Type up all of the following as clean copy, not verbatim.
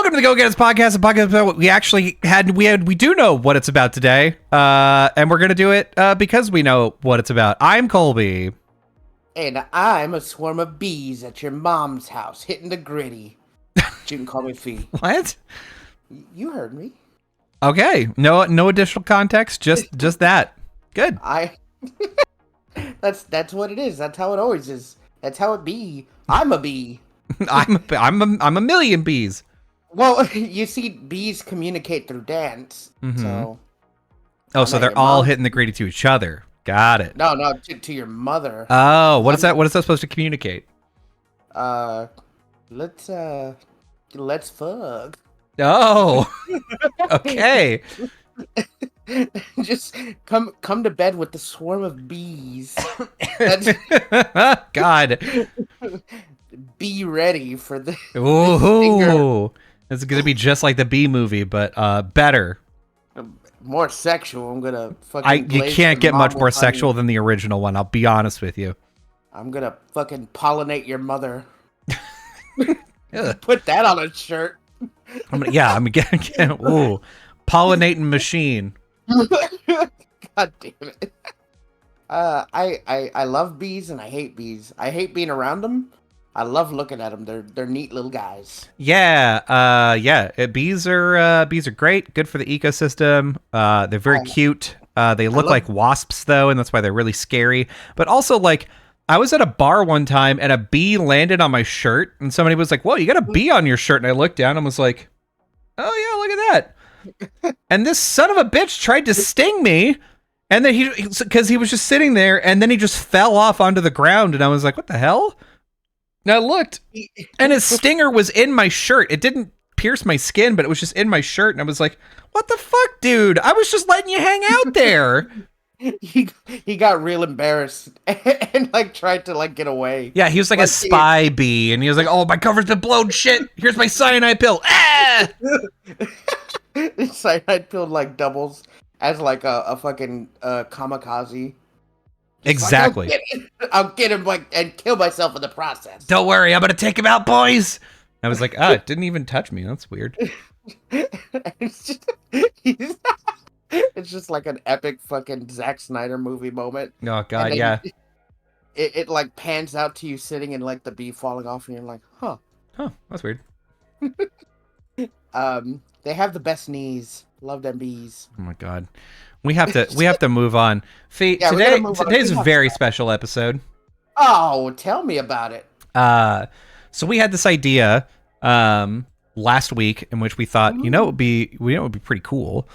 Welcome to the Go Gettas podcast. A podcast about what we do know what it's about today, and we're gonna do it because we know what it's about. I'm Colby, and I'm a swarm of bees at your mom's house, hitting the gritty. You can call me Fee. What? You heard me. Okay, no additional context, just that. Good. That's what it is. That's how it always is. That's how it be. I'm a bee. I'm a million bees. Well, you see, bees communicate through dance. Mm-hmm. So. So they're all hitting the gritty to each other. Got it. No, to your mother. Oh, what is that? What is that supposed to communicate? Let's fuck. Oh, okay. Just come to bed with the swarm of bees. God. Be ready for the. Ooh, it's gonna be just like the Bee movie, but better. More sexual. I'm gonna fucking. You can't get much more sexual than the original one. I'll be honest with you. I'm gonna fucking pollinate your mother. Put that on a shirt. I'm gonna get ooh, pollinating machine. God damn it. I love bees and I hate bees. I hate being around them. I love looking at them. They're neat little guys. Yeah. Bees are great. Good for the ecosystem. They're very cute. They look like wasps though, and that's why they're really scary. But also, like, I was at a bar one time and a bee landed on my shirt, and somebody was like, "Whoa, you got a bee on your shirt?" And I looked down and was like, "Oh yeah, look at that." And this son of a bitch tried to sting me, and then because he was just sitting there, and then he just fell off onto the ground, and I was like, "What the hell?" And I looked, and his stinger was in my shirt. It didn't pierce my skin, but it was just in my shirt, and I was like, "What the fuck, dude? I was just letting you hang out there." He got real embarrassed and like tried to like get away. Yeah, he was like a spy bee, and he was like, "Oh, my cover's been blown. Shit! Here's my cyanide pill." Ah! The cyanide pill like doubles as like a fucking kamikaze. Exactly. Like, I'll get him like and kill myself in the process. Don't worry, I'm gonna take him out, boys. I was like, "Oh, it didn't even touch me. That's weird." It's just like an epic fucking Zack Snyder movie moment. Oh god, yeah. It like pans out to you sitting in like the bee falling off, and you're like, huh, that's weird. They have the best knees. Love them bees. Oh my god, we have to move on. Fee, today's a very special episode. Oh, tell me about it. So we had this idea last week in which we thought, it would be pretty cool.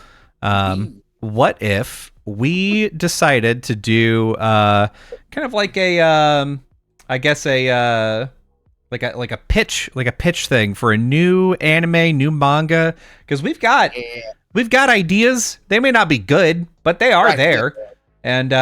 What if we decided to do kind of like a like a pitch thing for a new anime, new manga, because we've got ideas. They may not be good, but they are there. And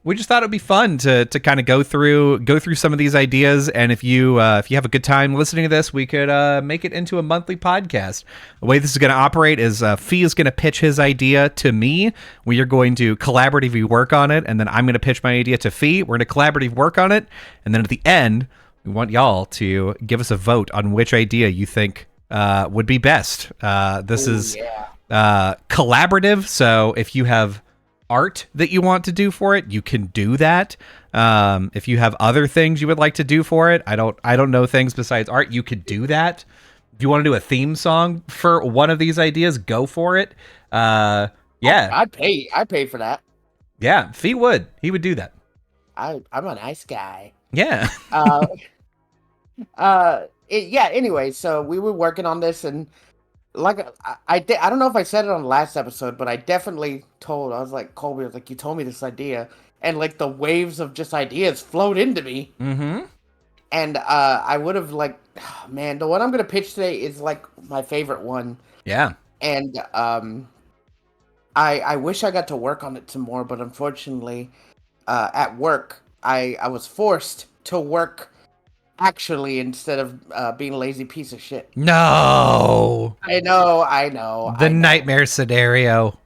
we just thought it'd be fun to kind of go through some of these ideas. And if you have a good time listening to this, we could make it into a monthly podcast. The way this is going to operate is Fee is going to pitch his idea to me. We are going to collaboratively work on it, and then I'm going to pitch my idea to Fee. We're going to collaboratively work on it, and then at the end, we want y'all to give us a vote on which idea you think would be best. This is collaborative, so if you have art that you want to do for it, you can do that. If you have other things you would like to do for it, I don't know things besides art, you could do that. If you want to do a theme song for one of these ideas, go for it. Yeah, I'd pay for that. Yeah, he would do that. I'm a nice guy. Yeah. Anyway, so we were working on this, and like I don't know if I said it on the last episode, but I definitely I was like, Colby, I was like, you told me this idea, and like the waves of just ideas flowed into me. Mm-hmm. And I would have like, man, the one I'm gonna pitch today is like my favorite one. Yeah. And I wish I got to work on it some more, but unfortunately, at work, I was forced to work actually instead of being a lazy piece of shit. No. I know. The nightmare scenario.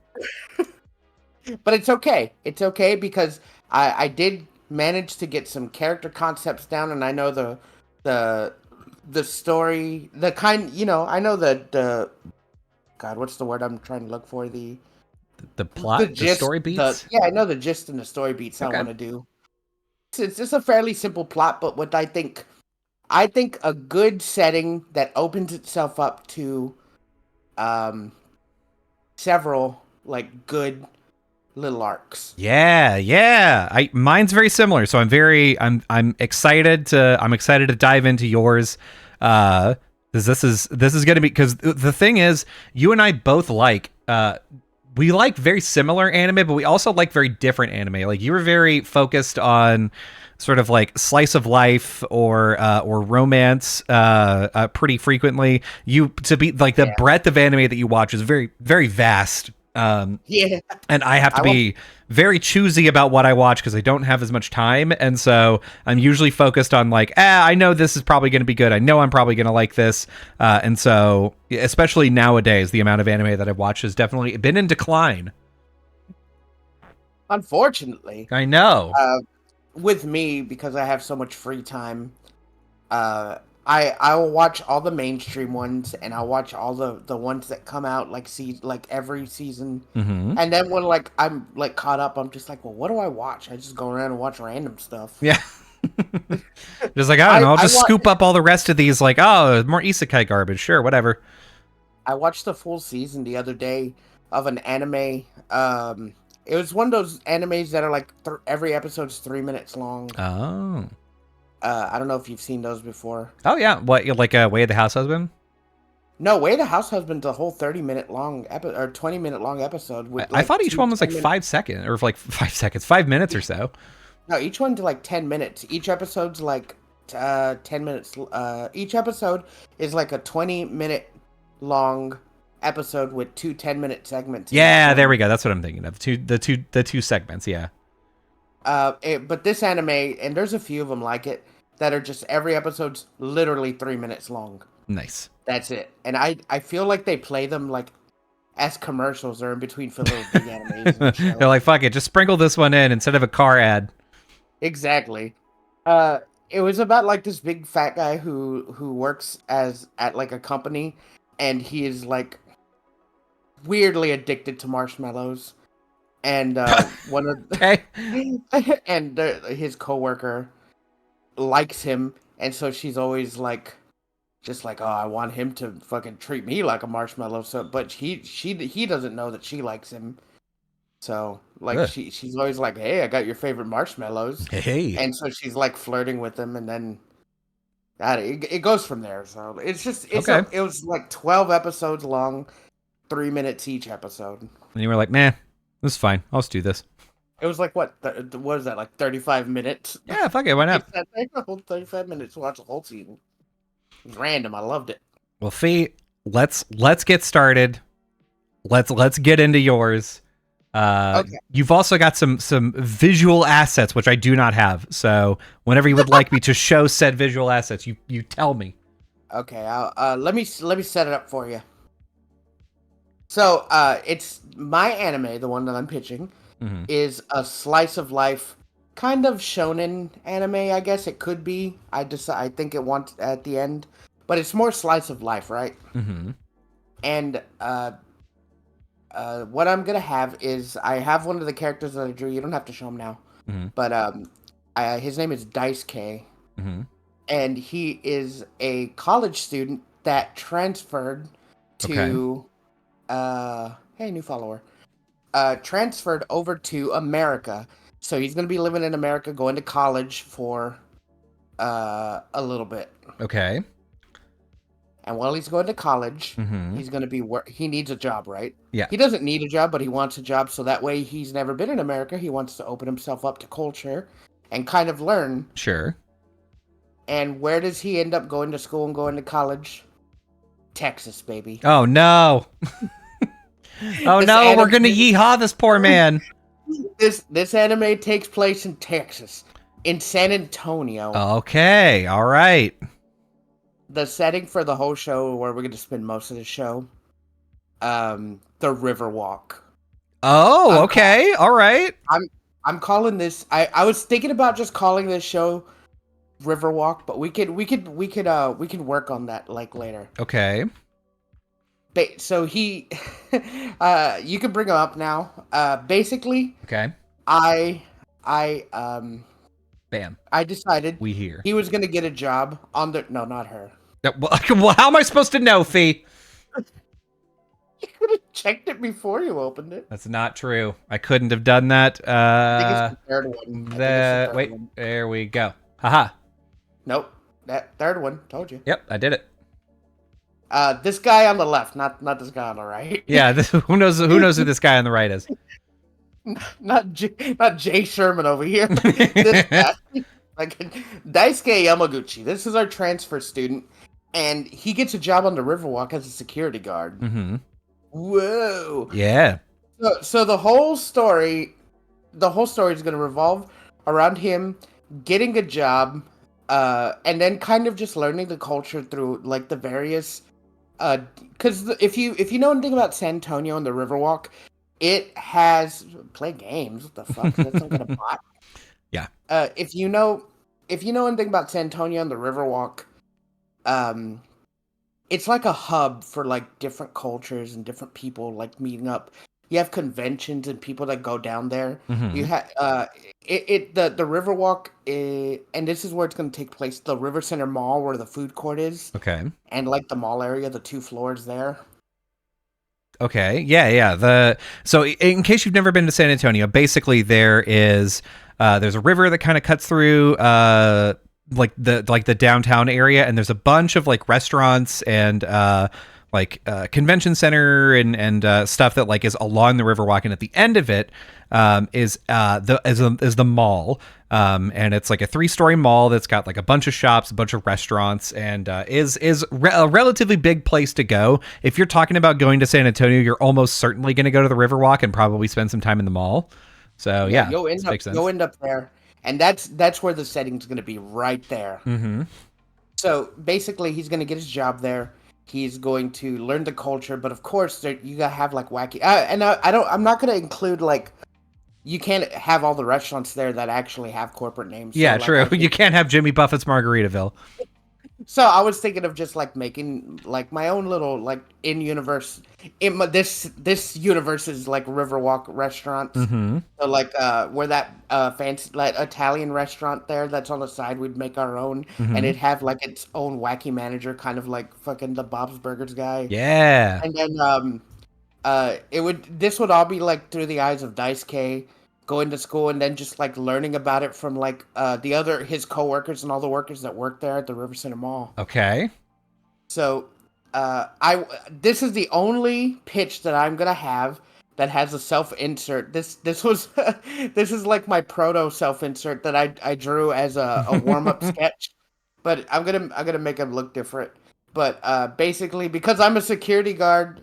But it's okay. It's okay because I did manage to get some character concepts down, and I know the the story, the kind, I know the God, what's the word I'm trying to look for? The The plot, the gist, story beats. yeah, I know the gist and the story beats I Okay. want to do. It's just a fairly simple plot, but what I think a good setting that opens itself up to um several like good little arcs. Yeah. Mine's very similar, so I'm excited to dive into yours. Uh, 'cause this is gonna be, because the thing is, you and I both we like very similar anime, but we also like very different anime. Like, you were very focused on sort of like slice of life or romance pretty frequently. You to be like, the Yeah. breadth of anime that you watch is very, very vast. Yeah. And I have to I want be very choosy about what I watch because I don't have as much time. And so I'm usually focused on like, I know this is probably going to be good. I know I'm probably going to like this. And so, especially nowadays, the amount of anime that I've watched has definitely been in decline. unfortunately, I know. with me, because I have so much free time, I will watch all the mainstream ones, and I'll watch all the ones that come out like every season. Mm-hmm. And then when like I'm like caught up, I'm just like, well, what do I watch? I just go around and watch random stuff. Yeah. Just like, I don't know. I'll I just watch scoop up all the rest of these. Like, oh, more isekai garbage. Sure, whatever. I watched the full season the other day of an anime. It was one of those animes that are like every episode's 3 minutes long. Oh. I don't know if you've seen those before. Oh, yeah. What, like Way of the House Husband? No, Way the House Husband's a whole 30-minute long or 20-minute long episode with I like thought each one was like 5 seconds, or like 5 seconds, 5 minutes or so. No, each one's like 10 minutes. Each episode's like 10 minutes. Each episode is like a 20-minute long episode with two 10-minute segments. Yeah, there we go. That's what I'm thinking of. The two segments. Yeah. But this anime, and there's a few of them like it, that are just every episode's literally 3 minutes long. Nice. That's it. And I feel like they play them like as commercials or in between filler big animes. And shows. They're like, fuck it, just sprinkle this one in instead of a car ad. Exactly. It was about like this big fat guy who works at like a company, and he is like weirdly addicted to marshmallows. And one of Okay. and his coworker likes him, and so she's always like, just like, oh, I want him to fucking treat me like a marshmallow. So, but he doesn't know that she likes him. So, like, Ugh. she's always like, hey, I got your favorite marshmallows, Hey. and so she's like flirting with him, and then it goes from there. So it's just Okay. it was like 12 episodes long, 3 minutes each episode. And you were like, man, this is fine. I'll just do this. It was like what is that, like 35 minutes? Yeah, fuck it. Why not? A whole 35 minutes to watch the whole season. It was random. I loved it. Well, Fee, let's get started. Let's get into yours. Okay. You've also got some visual assets, which I do not have. So whenever you would like me to show said visual assets, you tell me. Okay, let me set it up for you. So, it's my anime, the one that I'm pitching, is a slice of life, kind of shonen anime. I guess it could be. I think it wants at the end, but it's more slice of life, right? Mm-hmm. And what I'm gonna have is I have one of the characters that I drew. You don't have to show him now, but his name is Dice K, and he is a college student that transferred to. Hey, new follower. Transferred over to America, so he's gonna be living in America, going to college for a little bit. Okay. And while he's going to college, he's going to be he needs a job, right? Yeah. He doesn't need a job, but he wants a job, so that way he's never been in America. He wants to open himself up to culture and kind of learn. Sure. And where does he end up going to school and going to college? Texas, baby. Oh no. Oh no, we're gonna yeehaw this poor man. This anime takes place in Texas, in San Antonio. Okay, all right. The setting for the whole show, where we're going to spend most of the show, the Riverwalk. Oh, okay, all right. I'm calling this. I was thinking about just calling this show Riverwalk, but we can work on that like later. Okay. So he, you can bring him up now. Basically, Okay. I I Bam. I decided We here. he was gonna get a job on the no, not her. Well, how am I supposed to know, Fee? You could have checked it before you opened it. That's not true. I couldn't have done that. I think it's the third one. I think it's the third Wait. one. There we go. Haha. Nope, that third one. Told you. Yep, I did it. This guy on the left, not this guy on the right. Yeah. Who knows? Who knows who this guy on the right is? Not Jay Sherman over here. This guy, like Daisuke Yamaguchi. This is our transfer student, and he gets a job on the Riverwalk as a security guard. Mm-hmm. Whoa! Yeah. So the whole story is going to revolve around him getting a job, and then kind of just learning the culture through like the various. Because if you know anything about San Antonio and the Riverwalk, it has play games. What the fuck? That's some kind of bot. Yeah. If you know anything about San Antonio and the Riverwalk, um, it's like a hub for like different cultures and different people like meeting up. You have conventions and people that go down there. Mm-hmm. You have the Riverwalk, and this is where it's going to take place. The River Center Mall, where the food court is, Okay. and like the mall area, the 2 floors there. Okay. Yeah. Yeah. So in case you've never been to San Antonio, basically there's a river that kind of cuts through the downtown area, and there's a bunch of like restaurants and convention center and stuff that like is along the Riverwalk, and at the end of it is the mall. And it's like a 3-story mall that's got like a bunch of shops, a bunch of restaurants, and is a relatively big place to go. If you're talking about going to San Antonio, you're almost certainly going to go to the Riverwalk and probably spend some time in the mall. So yeah, you'll end up there, and that's where the setting's going to be, right there. Mm-hmm. So basically, he's going to get his job there. He's going to learn the culture, but of course, you gotta have like wacky. I'm not going to include like. You can't have all the restaurants there that actually have corporate names. Yeah, so, true. You can't have Jimmy Buffett's Margaritaville. So I was thinking of just like making like my own little like in-universe this universe's like Riverwalk restaurants. Mm-hmm. So like where that fancy like Italian restaurant there that's on the side, we'd make our own, Mm-hmm. and it'd have like its own wacky manager, kind of like fucking the Bob's Burgers guy. Yeah. And then this would all be like through the eyes of Daisuke going to school, and then just like learning about it from like his coworkers and all the workers that work there at the River Center Mall. Okay. So this is the only pitch that I'm gonna have that has a self insert. This was this is like my proto self insert that I drew as a warm up sketch, but I'm gonna make him look different. But basically, because I'm a security guard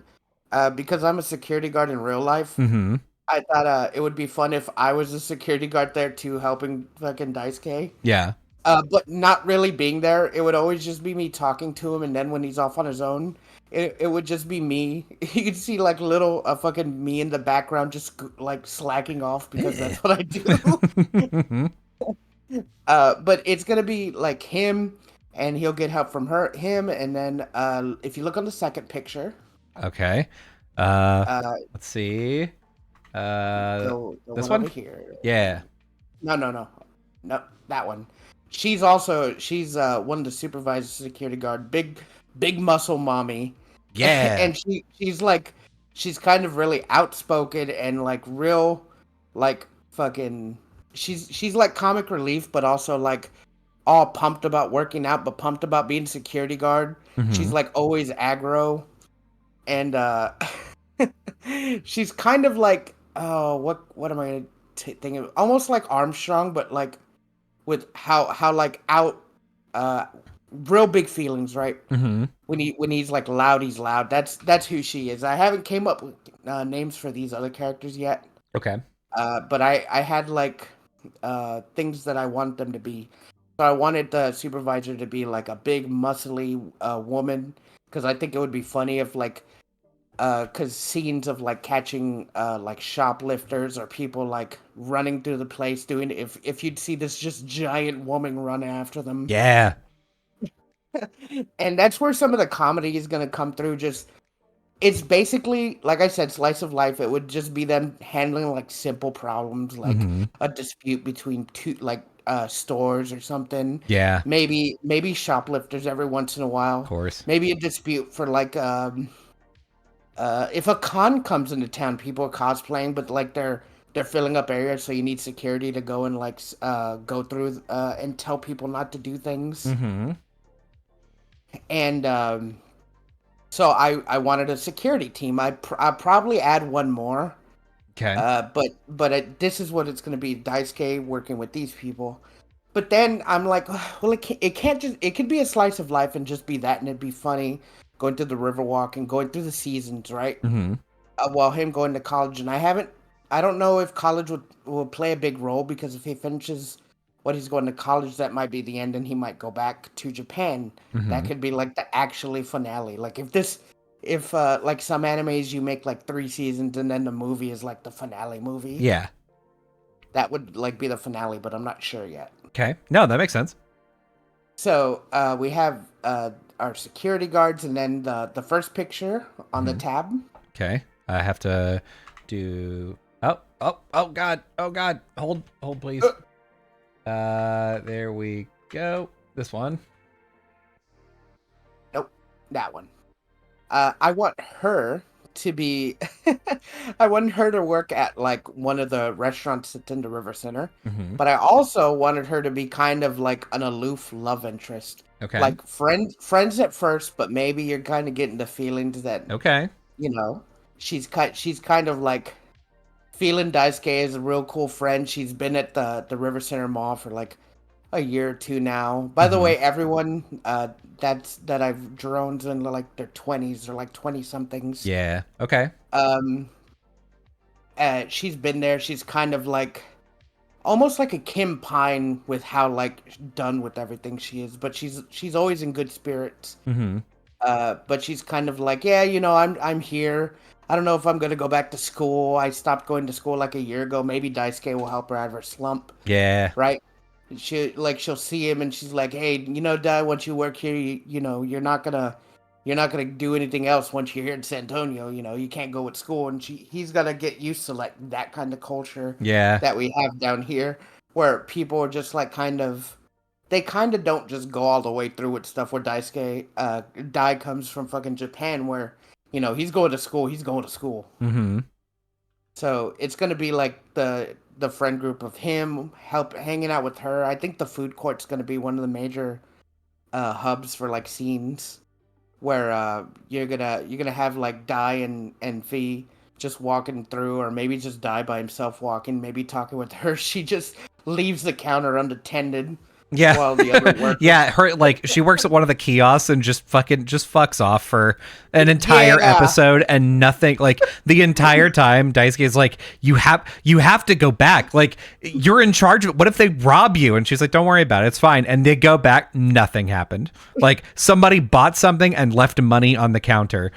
in real life. Mm-hmm. I thought it would be fun if I was a security guard there too, helping fucking Daisuke. Yeah. But not really being there. It would always just be me talking to him, and then when he's off on his own, it would just be me. You could see like little fucking me in the background, just like slacking off because that's what I do. But it's gonna be like him, and he'll get help from him, and then if you look on the second picture. Okay. Let's see. Go this one one over here. Yeah. No, that one. She's one of the supervisors, security guard, big muscle mommy. Yeah. And she's kind of really outspoken and like real, like fucking. She's like comic relief, but also like all pumped about working out, but pumped about being security guard. Mm-hmm. She's like always aggro, and she's kind of like. Oh, what am I thinking? Almost like Armstrong, but like with how like out, real big feelings, right? Mm-hmm. When he's like loud, he's loud. That's who she is. I haven't came up with names for these other characters yet. Okay. But I had like things that I want them to be. So I wanted the supervisor to be like a big muscly woman, because I think it would be funny if like because scenes of like catching like shoplifters or people like running through the place doing, if you'd see this just giant woman run after them. Yeah. And that's where some of the comedy is going to come through. Just, it's basically, like I said, slice of life. It would just be them handling like simple problems, like Mm-hmm. a dispute between two like stores or something. Yeah. Maybe shoplifters every once in a Of while. course. Maybe a dispute for like if a con comes into town, people are cosplaying, but like they're filling up areas, so you need security to go and like go through and tell people not to do things. Mm-hmm. And so I wanted a security team. I probably add one more. Okay. This is what it's going to be. Daisuke working with these people. But then I'm like, well, it can't just, it could be a slice of life and just be that, and it'd be funny going through the Riverwalk and going through the seasons, right? Mm-hmm. While him going to college, and I don't know if college will play a big role, because if he finishes what he's going to college, that might be the end, and he might go back to Japan. That Mm-hmm. could be like the actually finale. Like if like some animes you make like 3 seasons and then the movie is like the finale movie. Yeah. That would like be the finale, but I'm not sure yet. Okay. No, that makes sense. So we have our security guards, and then the first picture on the Mm-hmm. tab. Okay. I have to do. Oh God. Oh God. Hold, please. There we go. This one. Nope, that one. I want her to be. I want her to work at like one of the restaurants that's in the River Center, Mm-hmm. but I also wanted her to be kind of like an aloof love interest, Okay. like friends at first, but maybe you're kind of getting the feelings that Okay. she's kind of like feeling Daisuke is a real cool friend. She's been at the River Center Mall for like a year or two now. By the Mm-hmm. way, everyone that I've drones in like their 20s or like 20 somethings. Yeah. Okay. Um, she's been there. She's kind of like almost like a Kim Pine with how like done with everything she is, but she's always in good spirits. Mm-hmm. But she's kind of like, yeah, I'm here. I don't know if I'm gonna go back to school. I stopped going to school like a year ago. Maybe Daisuke will help her out of her slump, Yeah. right? She'll see him and she's like, hey, Dad, once you work here, you're not gonna do anything else once you're here in San Antonio. You can't go with school, and he's gonna get used to like that kind of culture Yeah. that we have down here, where people are just like they kind of don't just go all the way through with stuff. Where Dai comes from fucking Japan, where he's going to school, Mm-hmm. so it's gonna be like the friend group of him hanging out with her. I think the food court's gonna be one of the major hubs for like scenes where you're gonna have like Dai and Fee just walking through, or maybe just Dai by himself walking, maybe talking with her. She just leaves the counter unattended Yeah. while the other workers. Yeah, her like she works at one of the kiosks and just fucks off for an entire Yeah. episode, and nothing, like the entire time Daisuke is like, you have to go back, like you're in charge of it. What if they rob you? And she's like, don't worry about it, it's fine. And they go back, nothing happened. Like somebody bought something and left money on the counter.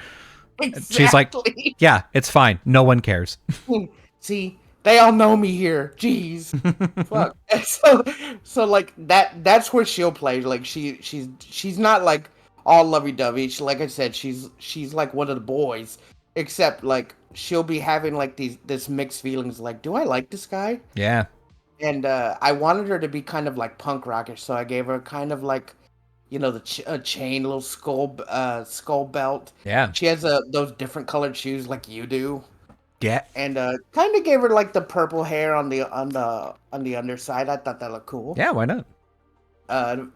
Exactly. She's like, yeah, it's fine, no one cares. See, they all know me here. Jeez. Fuck. So like that's where she'll play. Like she's not like all lovey dovey. Like I said, she's like one of the boys. Except like she'll be having like this mixed feelings. Like, do I like this guy? Yeah. And I wanted her to be kind of like punk rockish, so I gave her kind of like a chain, little skull belt. Yeah. She has those different colored shoes like you do. Yeah. And kind of gave her like the purple hair on the underside. I thought that looked cool. Yeah, why not? And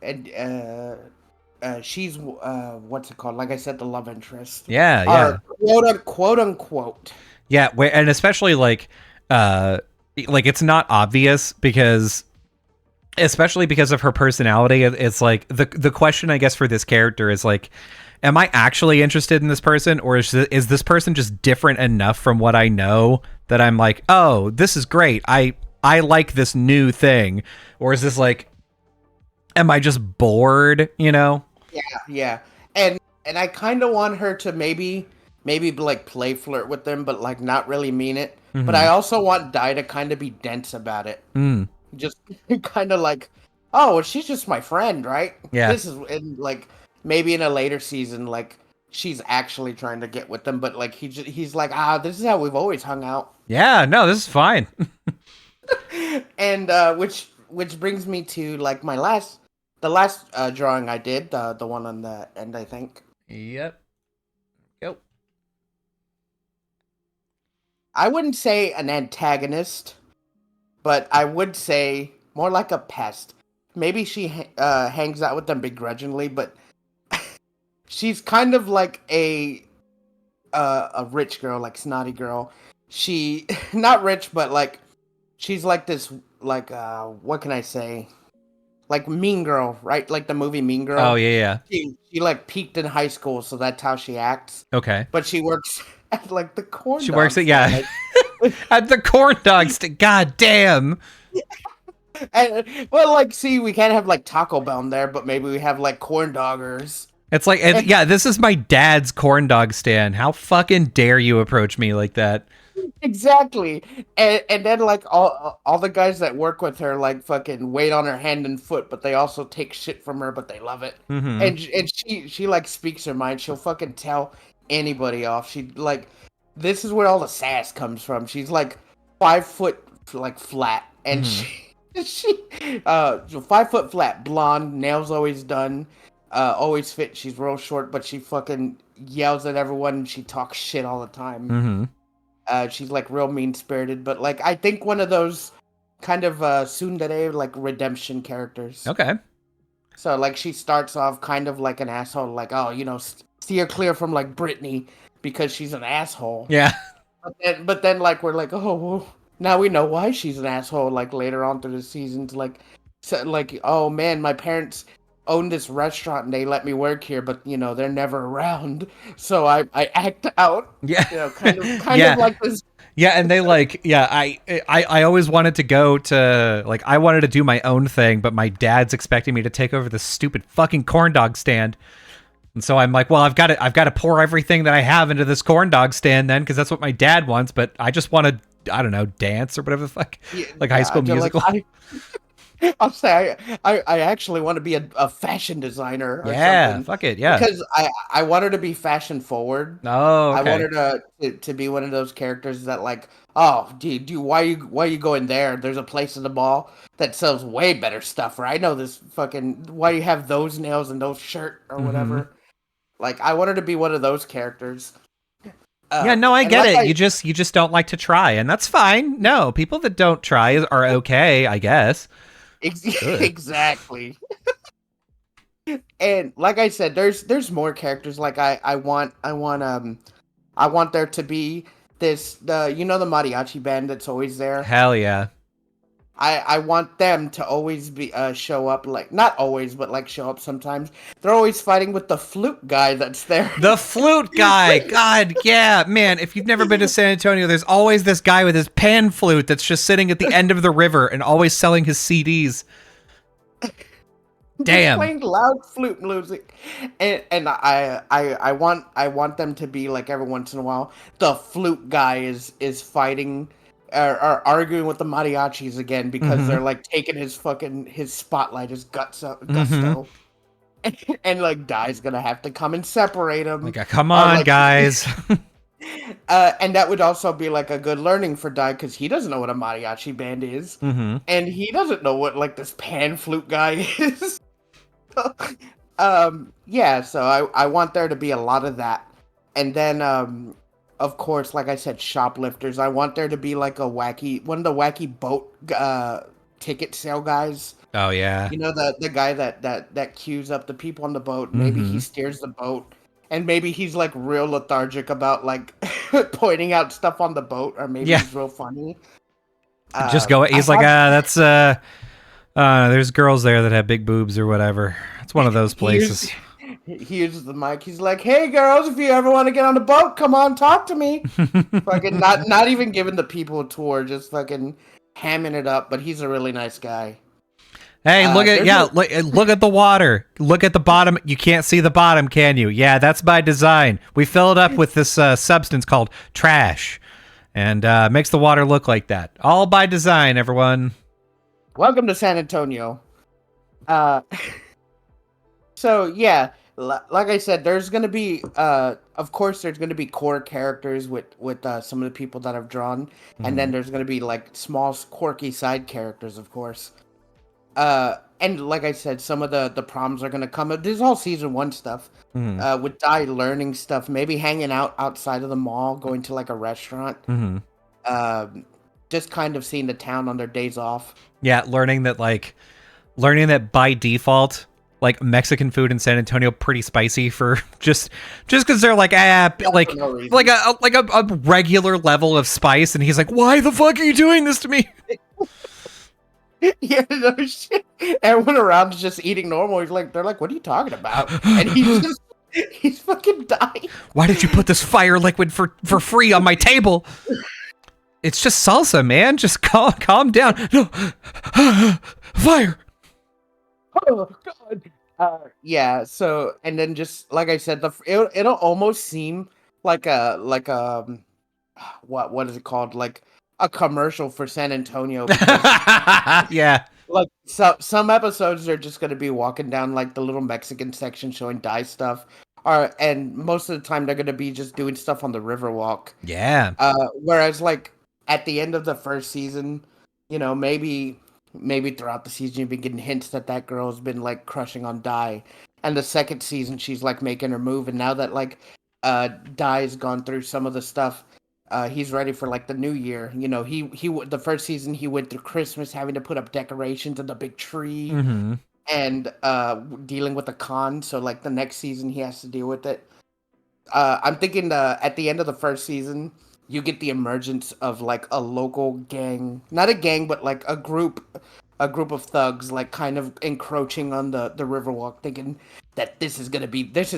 she's what's it called? Like I said, the love interest. Yeah, yeah. Or quote unquote. Yeah, and especially like it's not obvious, because especially because of her personality, it's like the question I guess for this character is like, am I actually interested in this person, or is this person just different enough from what I know that I'm like, oh, this is great, I like this new thing? Or is this like, am I just bored, Yeah. And I kind of want her to maybe maybe like play flirt with them, but like not really mean it. But I Mm-hmm. also want Dai to kind of be dense about it. Mm. Just kind of like, oh, well, she's just my friend, right? Yeah. This is and like maybe in a later season, like she's actually trying to get with them, but like he's like, this is how we've always hung out. Yeah. No, this is fine. And which brings me to like the last drawing I did, the one on the end, I think. Yep. Go. I wouldn't say an antagonist, but I would say more like a pest. Maybe she hangs out with them begrudgingly, but she's kind of like a rich girl, like snotty girl. She not rich, but like she's like this, like what can I say? Like Mean Girl, right? Like the movie Mean Oh Girl. yeah, yeah. She like peaked in high school, so that's how she acts. Okay. But she works at like the corn She works dog at stand. yeah. At the corn dog stand. God damn. And, well, like, see, we can't have like Taco Bell in there, but maybe we have like corn doggers. It's like, yeah, this is my dad's corn dog stand. How fucking dare you approach me like that? Exactly. And then like all the guys that work with her like fucking wait on her hand and foot, but they also take shit from her, but they love it. Mm-hmm. And she like speaks her mind. She'll fucking tell anybody off. She like this is where all the sass comes from. She's like 5 foot like flat, and she 5 foot flat, blonde, nails always done, always fit. She's real short, but she fucking yells at everyone and she talks shit all the time. Mm-hmm. She's like real mean spirited, but like I think one of those kind of tsundere like redemption characters. Okay. So like she starts off kind of like an asshole, like oh steer clear from like Britney because she's an asshole. Yeah. But then like we're like oh well, now we know why she's an asshole. Like later on through the seasons, like so, like oh man, my parents own this restaurant and they let me work here, but they're never around, so I act out. Yeah. Kind Yeah. of like this. Yeah, and they like, yeah, I always wanted to go to, like, I wanted to do my own thing, but my dad's expecting me to take over this stupid fucking corn dog stand. And so I'm like, well, I've got to pour everything that I have into this corn dog stand then, because that's what my dad wants, but I just want to, I don't know, dance or whatever the fuck, like High School Musical. Like, I'll say I actually want to be a fashion designer or Yeah, something. fuck it, yeah. Because I want her to be fashion forward. Oh, okay. I want her to be one of those characters that like, oh, dude, why you going there? There's a place in the mall that sells way better stuff. Or I know this fucking why you have those nails and those shirt or whatever. Like I want her to be one of those characters. Yeah, no, I get like it. You just don't like to try, and that's fine. No, people that don't try are okay, I guess. Exactly. And like I said, there's more characters. Like I want there to be this the mariachi band that's always there. Hell yeah. I want them to always be show up, like not always, but like show up sometimes. They're always fighting with the flute guy that's there. The flute guy. God, yeah, man. If you've never been to San Antonio, there's always this guy with his pan flute that's just sitting at the end of the river and always selling his CDs. Damn. Playing loud flute music, and I want them to be like every once in a while the flute guy is fighting or arguing with the mariachis again because they're like taking his spotlight, his gusto, and like Dai's gonna have to come and separate him. Like, come on, like, guys. And that would also be like a good learning for Dai because he doesn't know what a mariachi band is, and he doesn't know what like this pan flute guy is. Yeah, so I want there to be a lot of that, and then of course, like I said, shoplifters. I want there to be like one of the wacky boat ticket sale guys. Oh yeah. The guy that queues up the people on the boat. Maybe he steers the boat, and maybe he's like real lethargic about like pointing out stuff on the boat, or maybe he's real funny. Just go. He's like, that's there's girls there that have big boobs or whatever. It's one of those places. He uses the mic. He's like, "Hey girls, if you ever want to get on the boat, come on, talk to me." Fucking not even giving the people a tour, just fucking hamming it up. But he's a really nice guy. Hey, look at the water. Look at the bottom. You can't see the bottom, can you? Yeah, that's by design. We fill it up with this substance called trash, and makes the water look like that. All by design, everyone. Welcome to San Antonio. Uh, so yeah, like I said, there's gonna be, of course, there's gonna be core characters with some of the people that I've drawn, and then there's gonna be like small, quirky side characters, of course. And like I said, some of the problems are gonna come. This is all season 1 stuff. With Dai learning stuff, maybe hanging out outside of the mall, going to like a restaurant. Just kind of seeing the town on their days off. Yeah, learning that by default, like Mexican food in San Antonio pretty spicy for just because they're like a regular level of spice, and he's like, why the fuck are you doing this to me? Yeah, no shit. Everyone around is just eating normal. They're like, what are you talking about? And he's fucking dying. Why did you put this fire liquid for free on my table? It's just salsa, man. Just calm down. No, fire. Oh God. Yeah. So, and then just like I said, it'll almost seem like what is it called? Like a commercial for San Antonio. Yeah. Like some episodes are just gonna be walking down like the little Mexican section showing Dai stuff. And most of the time they're gonna be just doing stuff on the Riverwalk. Yeah. Whereas like at the end of the first season, maybe throughout the season you've been getting hints that girl's been like crushing on Dai. And the second season she's like making her move, and now that like Dai's gone through some of the stuff, he's ready for like the new year. He the first season he went through Christmas having to put up decorations and the big tree, and dealing with the con. So like the next season he has to deal with it. I'm thinking at the end of the first season you get the emergence of like a local gang, not a gang, but like a group of thugs, like kind of encroaching on the Riverwalk, thinking that this is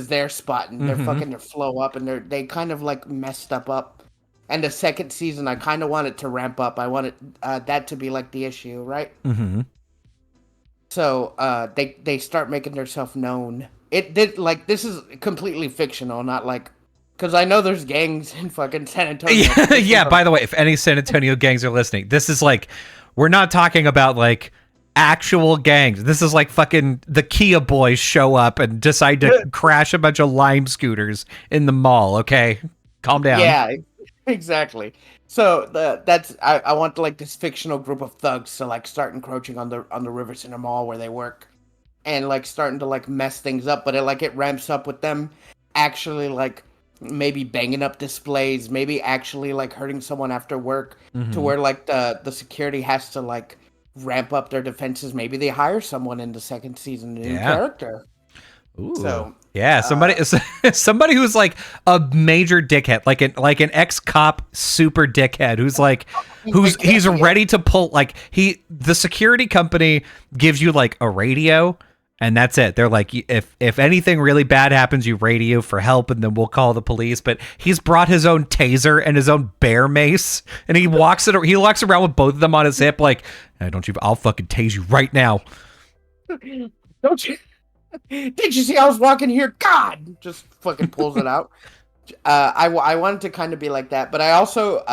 their spot, and they're fucking their flow up, and they kind of like messed up. And the second season, I kind of want it to ramp up. I wanted that to be like the issue, right? So they start making themselves known. It did like this is completely fictional, not like because I know there's gangs in fucking San Antonio. Yeah. By the way, if any San Antonio gangs are listening, this is like we're not talking about like actual gangs. This is like fucking the Kia boys show up and decide to crash a bunch of Lime scooters in the mall. Okay, calm down. Yeah. Exactly. So I want like this fictional group of thugs to like start encroaching on the River Center Mall where they work, and like starting to like mess things up. But it ramps up with them actually like maybe banging up displays, maybe actually like hurting someone after work, to where like the security has to like ramp up their defenses. Maybe they hire someone in the second season, a new character. Ooh. So yeah, somebody who's like a major dickhead, like an ex-cop super dickhead who's like he's ready to pull like the security company gives you like a radio and that's it. They're like, if anything really bad happens, you radio for help and then we'll call the police. But he's brought his own taser and his own bear mace, and he walks around with both of them on his hip like, hey, I'll fucking tase you right now. Don't you? Did you see I was walking here? God, just fucking pulls it out. I wanted to kind of be like that, but I also,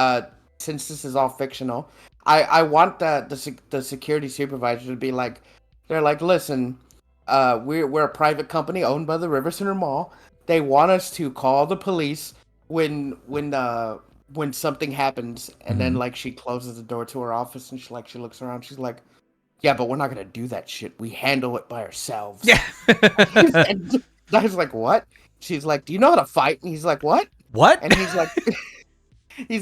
since this is all fictional, I want the security supervisor to be like, they're like, listen, we're a private company owned by the River Center Mall. They want us to call the police when something happens, and then like she closes the door to her office and she looks around, she's like, yeah, but we're not gonna do that shit. We handle it by ourselves. Yeah. And I was like, what? She's like, do you know how to fight? And he's like, what? What? And he's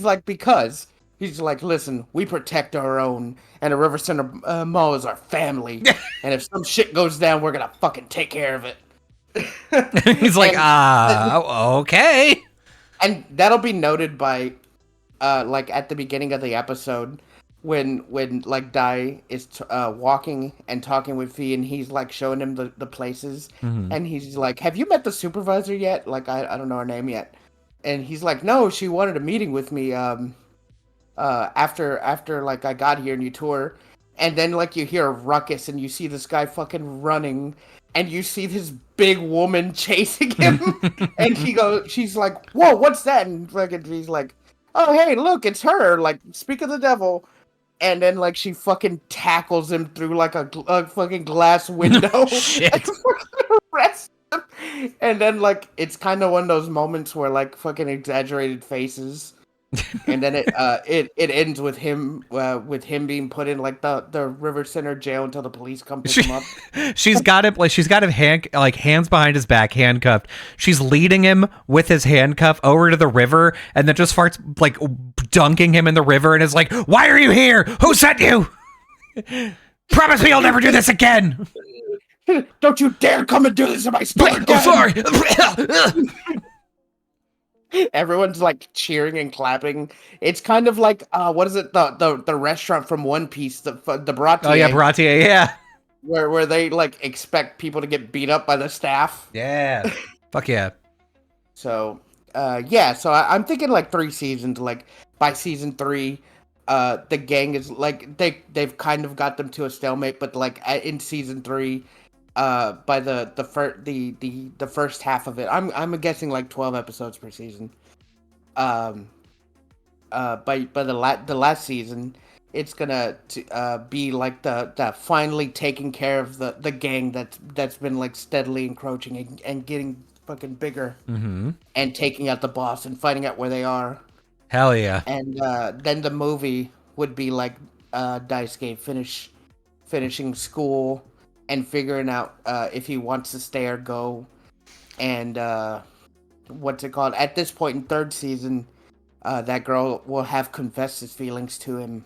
like, because. He's like, listen, we protect our own, and the River Center Mall is our family. And if some shit goes down, we're gonna fucking take care of it. He's like, okay. And that'll be noted by, like at the beginning of the episode, when like Dai is walking and talking with Fee, and he's like showing him the places, and he's like, have you met the supervisor yet? Like I don't know her name yet. And he's like, no, she wanted a meeting with me after like I got here and you tour. and then like you hear a ruckus and you see this guy fucking running, and you see this big woman chasing him, and she's like, "Whoa, what's that?" And fucking he's like, "Oh hey, look, it's her." Like, speak of the devil. And then like she fucking tackles him through like a fucking glass window. Shit. And fucking arrests him. And then like it's kind of one of those moments where like fucking exaggerated faces. And then it ends with him being put in like the River Center jail until the police come pick him up. She's got him hands behind his back, handcuffed. She's leading him with his handcuff over to the river, and then just starts like dunking him in the river, and is like, "Why are you here? Who sent you? Promise me you'll never do this again." Don't you dare come and do this in my store again. Oh, sorry. Everyone's like cheering and clapping. It's kind of like what is it, the restaurant from One Piece, the Baratier. Oh yeah, Baratier, yeah. Where they like expect people to get beat up by the staff. Yeah. Fuck yeah. So yeah, so I'm thinking like 3 seasons. Like by season 3, the gang is like they've kind of got them to a stalemate, but like in season 3, by the first half of it, I'm guessing like 12 episodes per season. By the last season, it's gonna be like the finally taking care of the gang that's been like steadily encroaching and getting fucking bigger, and taking out the boss and finding out where they are. Hell yeah. And then the movie would be like Daisuke finishing school and figuring out if he wants to stay or go. And what's it called? At this point in 3rd season, that girl will have confessed his feelings to him.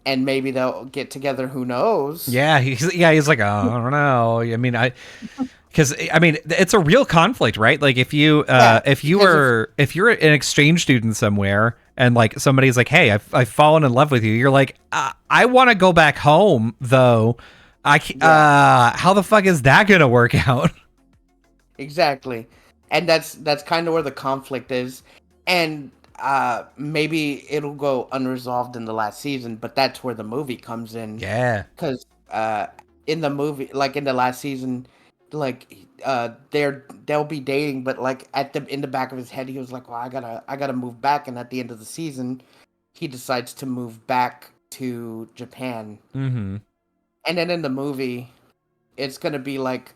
And maybe they'll get together, who knows? Yeah, he's like, oh, I don't know. I mean, because it's a real conflict, right? Like if you're an exchange student somewhere and like somebody's like, hey, I've fallen in love with you, you're like, I want to go back home though. How the fuck is that gonna work out? Exactly, and that's kind of where the conflict is, and maybe it'll go unresolved in the last season, but that's where the movie comes in. Yeah, because in the movie, like in the last season, like they'll be dating, but like in the back of his head, he was like, well, I gotta move back, and at the end of the season, he decides to move back to Japan. And then in the movie, it's gonna be like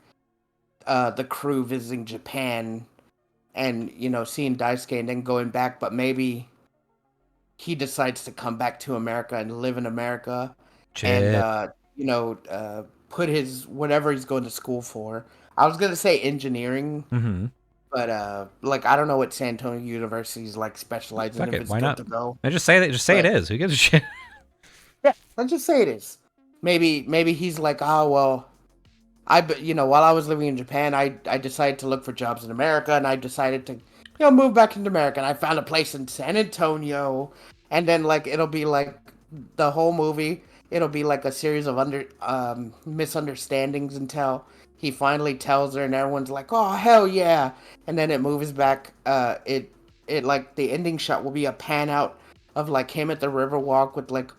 the crew visiting Japan, and seeing Daisuke and then going back, but maybe he decides to come back to America and live in America. Shit. And put his whatever he's going to school for. I was gonna say engineering, but like I don't know what San Antonio University's like specializing in. If it's why good not? to go. I just say that. Just say it is. Who gives a shit? Yeah, let's just say it is. Maybe he's like, oh well, while I was living in Japan, I decided to look for jobs in America, and I decided to move back into America, and I found a place in San Antonio, and then like it'll be like the whole movie, it'll be like a series of misunderstandings until he finally tells her, and everyone's like, oh hell yeah, and then it moves back. It like the ending shot will be a pan out of like him at the Riverwalk with like.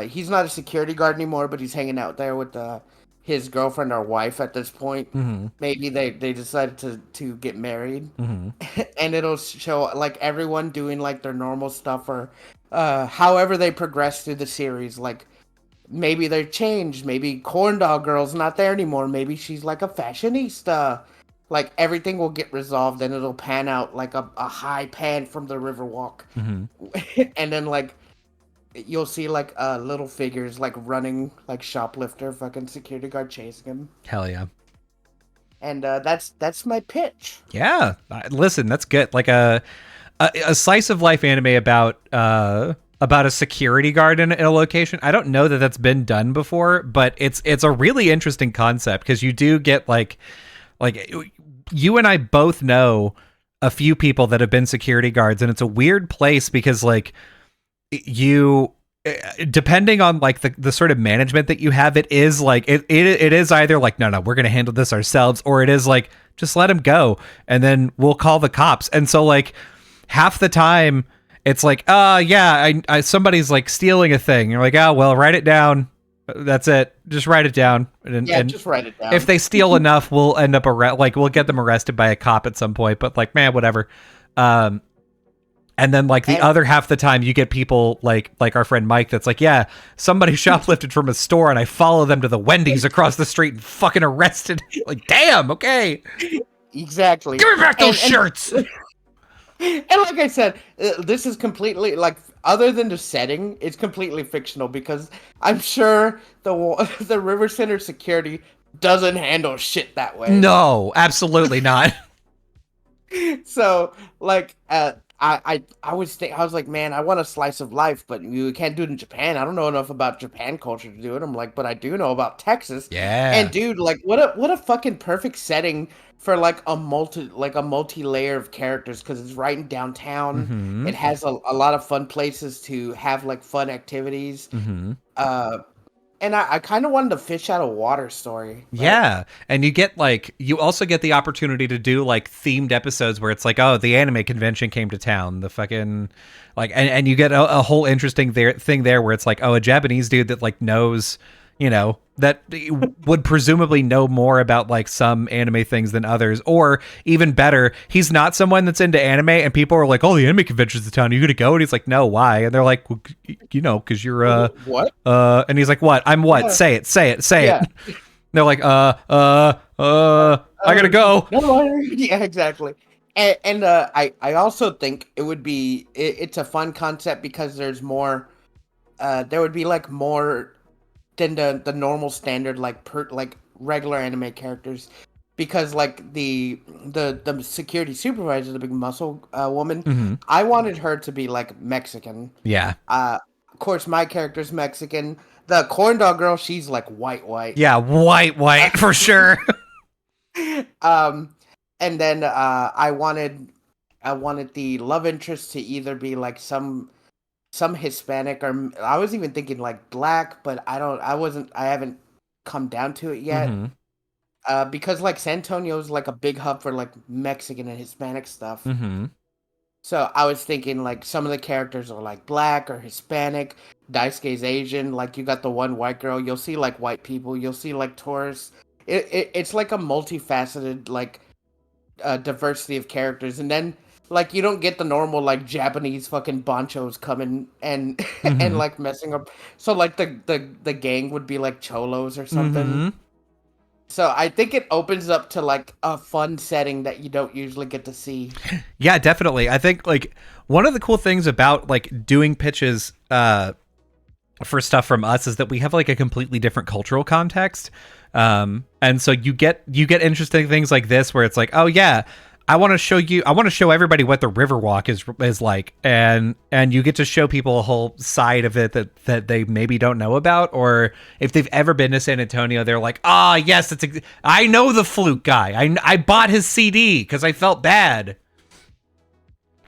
He's not a security guard anymore, but he's hanging out there with his girlfriend or wife at this point. Maybe they decided to get married. And it'll show like everyone doing like their normal stuff, or however they progress through the series. Like maybe they've changed. Maybe Corndog Girl's not there anymore. Maybe she's like a fashionista. Like everything will get resolved, and it'll pan out like a high pan from the Riverwalk. And then like you'll see like little figures like running, like shoplifter, fucking security guard chasing him. Hell yeah. And that's my pitch. Yeah, listen, that's good. Like a slice of life anime about a security guard in a location. I don't know that that's been done before, but it's a really interesting concept, because you do get like you and I both know a few people that have been security guards, and it's a weird place because like you, depending on like the sort of management that you have, it is like it is either like no we're gonna handle this ourselves, or it is like just let him go and then we'll call the cops. And so like half the time it's like yeah, I somebody's like stealing a thing, you're like, oh well, write it down, That's it. Just write it down. Yeah, just write it if down. they steal enough, we'll end up we'll get them arrested by a cop at some point. But like, man, whatever. Um, and then like the And other half of the time, you get people like our friend Mike. That's like, yeah, somebody shoplifted from a store, and I follow them to the Wendy's across the street and fucking arrested. Like, damn, okay, exactly. give me back those shirts. And like I said, this is completely like, other than the setting, it's completely fictional because I'm sure the River Center security doesn't handle shit that way. No, absolutely not. So like, I was like, man, I want a slice of life, but you can't do it in Japan. I don't know enough about Japan culture to do it. I'm like, but I do know about Texas. Yeah. And dude, like, what a fucking perfect setting for like a multi layer of characters, because it's right in downtown. Mm-hmm. It has a lot of fun places to have like fun activities. Mm-hmm. And I kind of wanted a fish out of water story. Yeah. And you also get the opportunity to do like themed episodes where it's like, oh, the anime convention came to town. The fucking like, and you get a whole interesting thing there where it's like, oh, a Japanese dude that like knows, that would presumably know more about like some anime things than others, or even better, he's not someone that's into anime, and people are like, "Oh, the anime convention's in town. Are you gonna go?" And he's like, "No, why?" And they're like, well, because you're what? And he's like, "What? I'm what? Yeah. Say it. Yeah. They're like, I gotta go. No, yeah, exactly. And I also think it's a fun concept because there's more. There would be like more than the normal standard like regular anime characters, because like the security supervisor, the big muscle woman, Mm-hmm. I wanted her to be like Mexican. Yeah. Of course, my character's Mexican. The corn dog girl, she's like white. Yeah, white for sure. And then I wanted the love interest to either be like some Hispanic, or I was even thinking like black, but I haven't come down to it yet. Mm-hmm. Because like San Antonio's like a big hub for like Mexican and Hispanic stuff. Mm-hmm. So I was thinking like some of the characters are like black or Hispanic. Daisuke's Asian. Like you got the one white girl. You'll see like white people. You'll see like tourists. It's like a multifaceted like diversity of characters, and then like you don't get the normal like Japanese fucking bonchos coming and Mm-hmm. and like messing up. So like the gang would be like cholos or something. Mm-hmm. So I think it opens up to like a fun setting that you don't usually get to see. Yeah, definitely. I think like one of the cool things about like doing pitches for stuff from us is that we have like a completely different cultural context. And so you get interesting things like this where it's like, oh yeah, I want to show everybody what the Riverwalk is like, and you get to show people a whole side of it that they maybe don't know about, or if they've ever been to San Antonio, they're like, ah, yes, I know the Fluke guy. I bought his CD because I felt bad.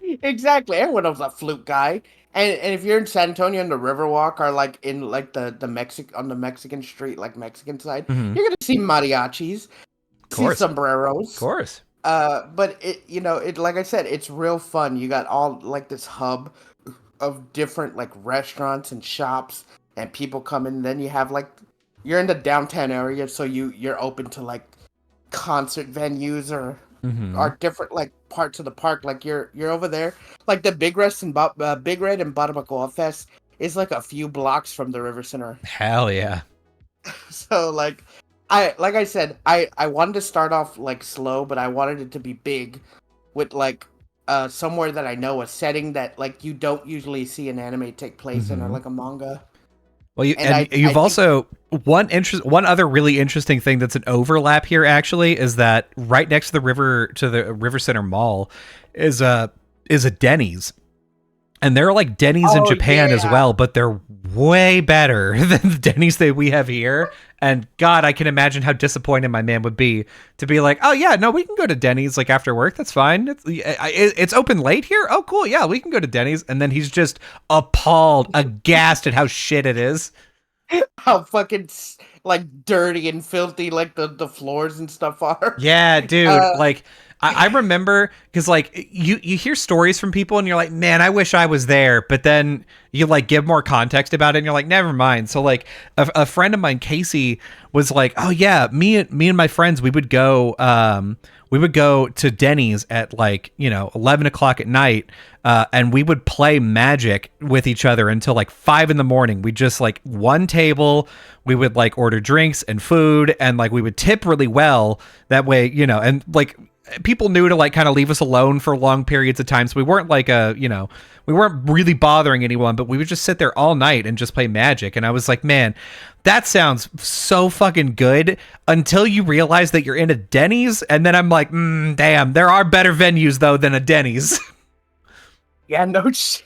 Exactly, everyone knows that Fluke guy. And if you're in San Antonio and the Riverwalk, or like in like the on the Mexican street, like Mexican side, Mm-hmm. you're gonna see mariachis, see sombreros. Of course. But it like I said, it's real fun. You got all like this hub of different like restaurants and shops and people coming. Then you have like, you're in the downtown area, so you're open to like concert venues or different like parts of the park. Like you're over there. Like the Big Red and Barabacoa Fest is like a few blocks from the River Center. Hell yeah. So like I said, I wanted to start off like slow, but I wanted it to be big with like somewhere that I know, a setting that like you don't usually see an anime take place in, or like a manga. Well, you've also one other really interesting thing that's an overlap here actually is that right next to the River Center Mall is a Denny's. And there are like Denny's in Japan as well, but they're way better than the Denny's that we have here. And God, I can imagine how disappointed my man would be to be like, oh yeah, no, we can go to Denny's like after work. That's fine. It's open late here. Oh cool, yeah, we can go to Denny's. And then he's just appalled, aghast at how shit it is. How fucking like dirty and filthy, like the floors and stuff are. Yeah, dude. Uh, Like I remember because like you hear stories from people and you're like, man, I wish I was there. But then you like give more context about it and you're like, never mind. So like a friend of mine, Casey, was like, oh yeah, me and my friends, we would go to Denny's at like 11 o'clock at night, and we would play Magic with each other until like 5 in the morning. We just like one table. We would like order drinks and food, and like we would tip really well that way, and like people knew to like kind of leave us alone for long periods of time. So we weren't like we weren't really bothering anyone, but we would just sit there all night and just play Magic. And I was like, man, that sounds so fucking good until you realize that you're in a Denny's. And then I'm like, damn, there are better venues though than a Denny's. yeah, no shit.